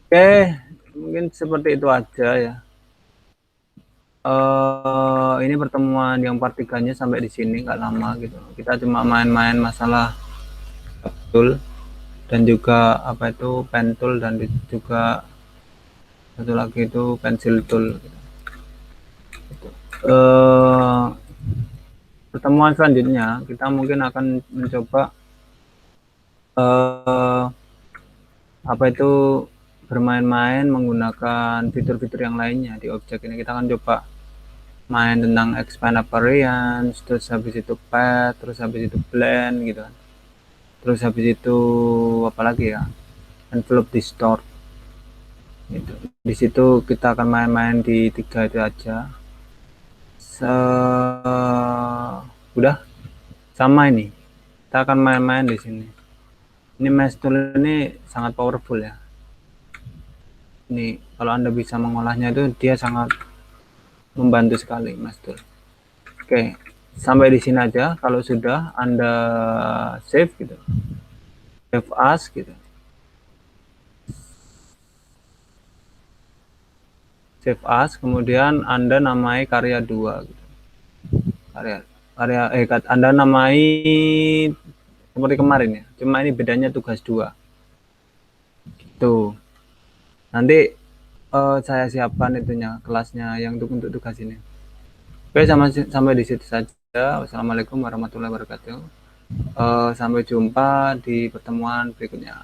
oke, mungkin seperti itu aja ya. Ini pertemuan yang part 3-nya sampai di sini nggak lama gitu. Kita cuma main-main masalah tool dan juga apa itu pen tool dan juga satu lagi itu pensil tool. Gitu. Pertemuan selanjutnya kita mungkin akan mencoba apa itu bermain-main menggunakan fitur-fitur yang lainnya di objek ini. Kita akan coba main tentang expand appearance, terus habis itu path, terus habis itu blend gitu kan. Terus habis itu apa lagi ya? Envelope distort. Gitu. Di situ kita akan main-main di 3 itu aja. Udah sama ini. Kita akan main-main di sini. Ini mesh tool ini sangat powerful ya. Ini kalau Anda bisa mengolahnya itu dia sangat membantu sekali mesh tool. Oke, sampai di sini aja. Kalau sudah Anda save gitu. Save as gitu. Save as, kemudian Anda namai karya 2 gitu. Anda namai seperti kemarin ya. Cuma ini bedanya tugas 2. Gitu. Nanti saya siapkan itunya kelasnya yang untuk tugas ini. Oke, sampai di situ saja. Wassalamualaikum warahmatullahi wabarakatuh. Sampai jumpa di pertemuan berikutnya.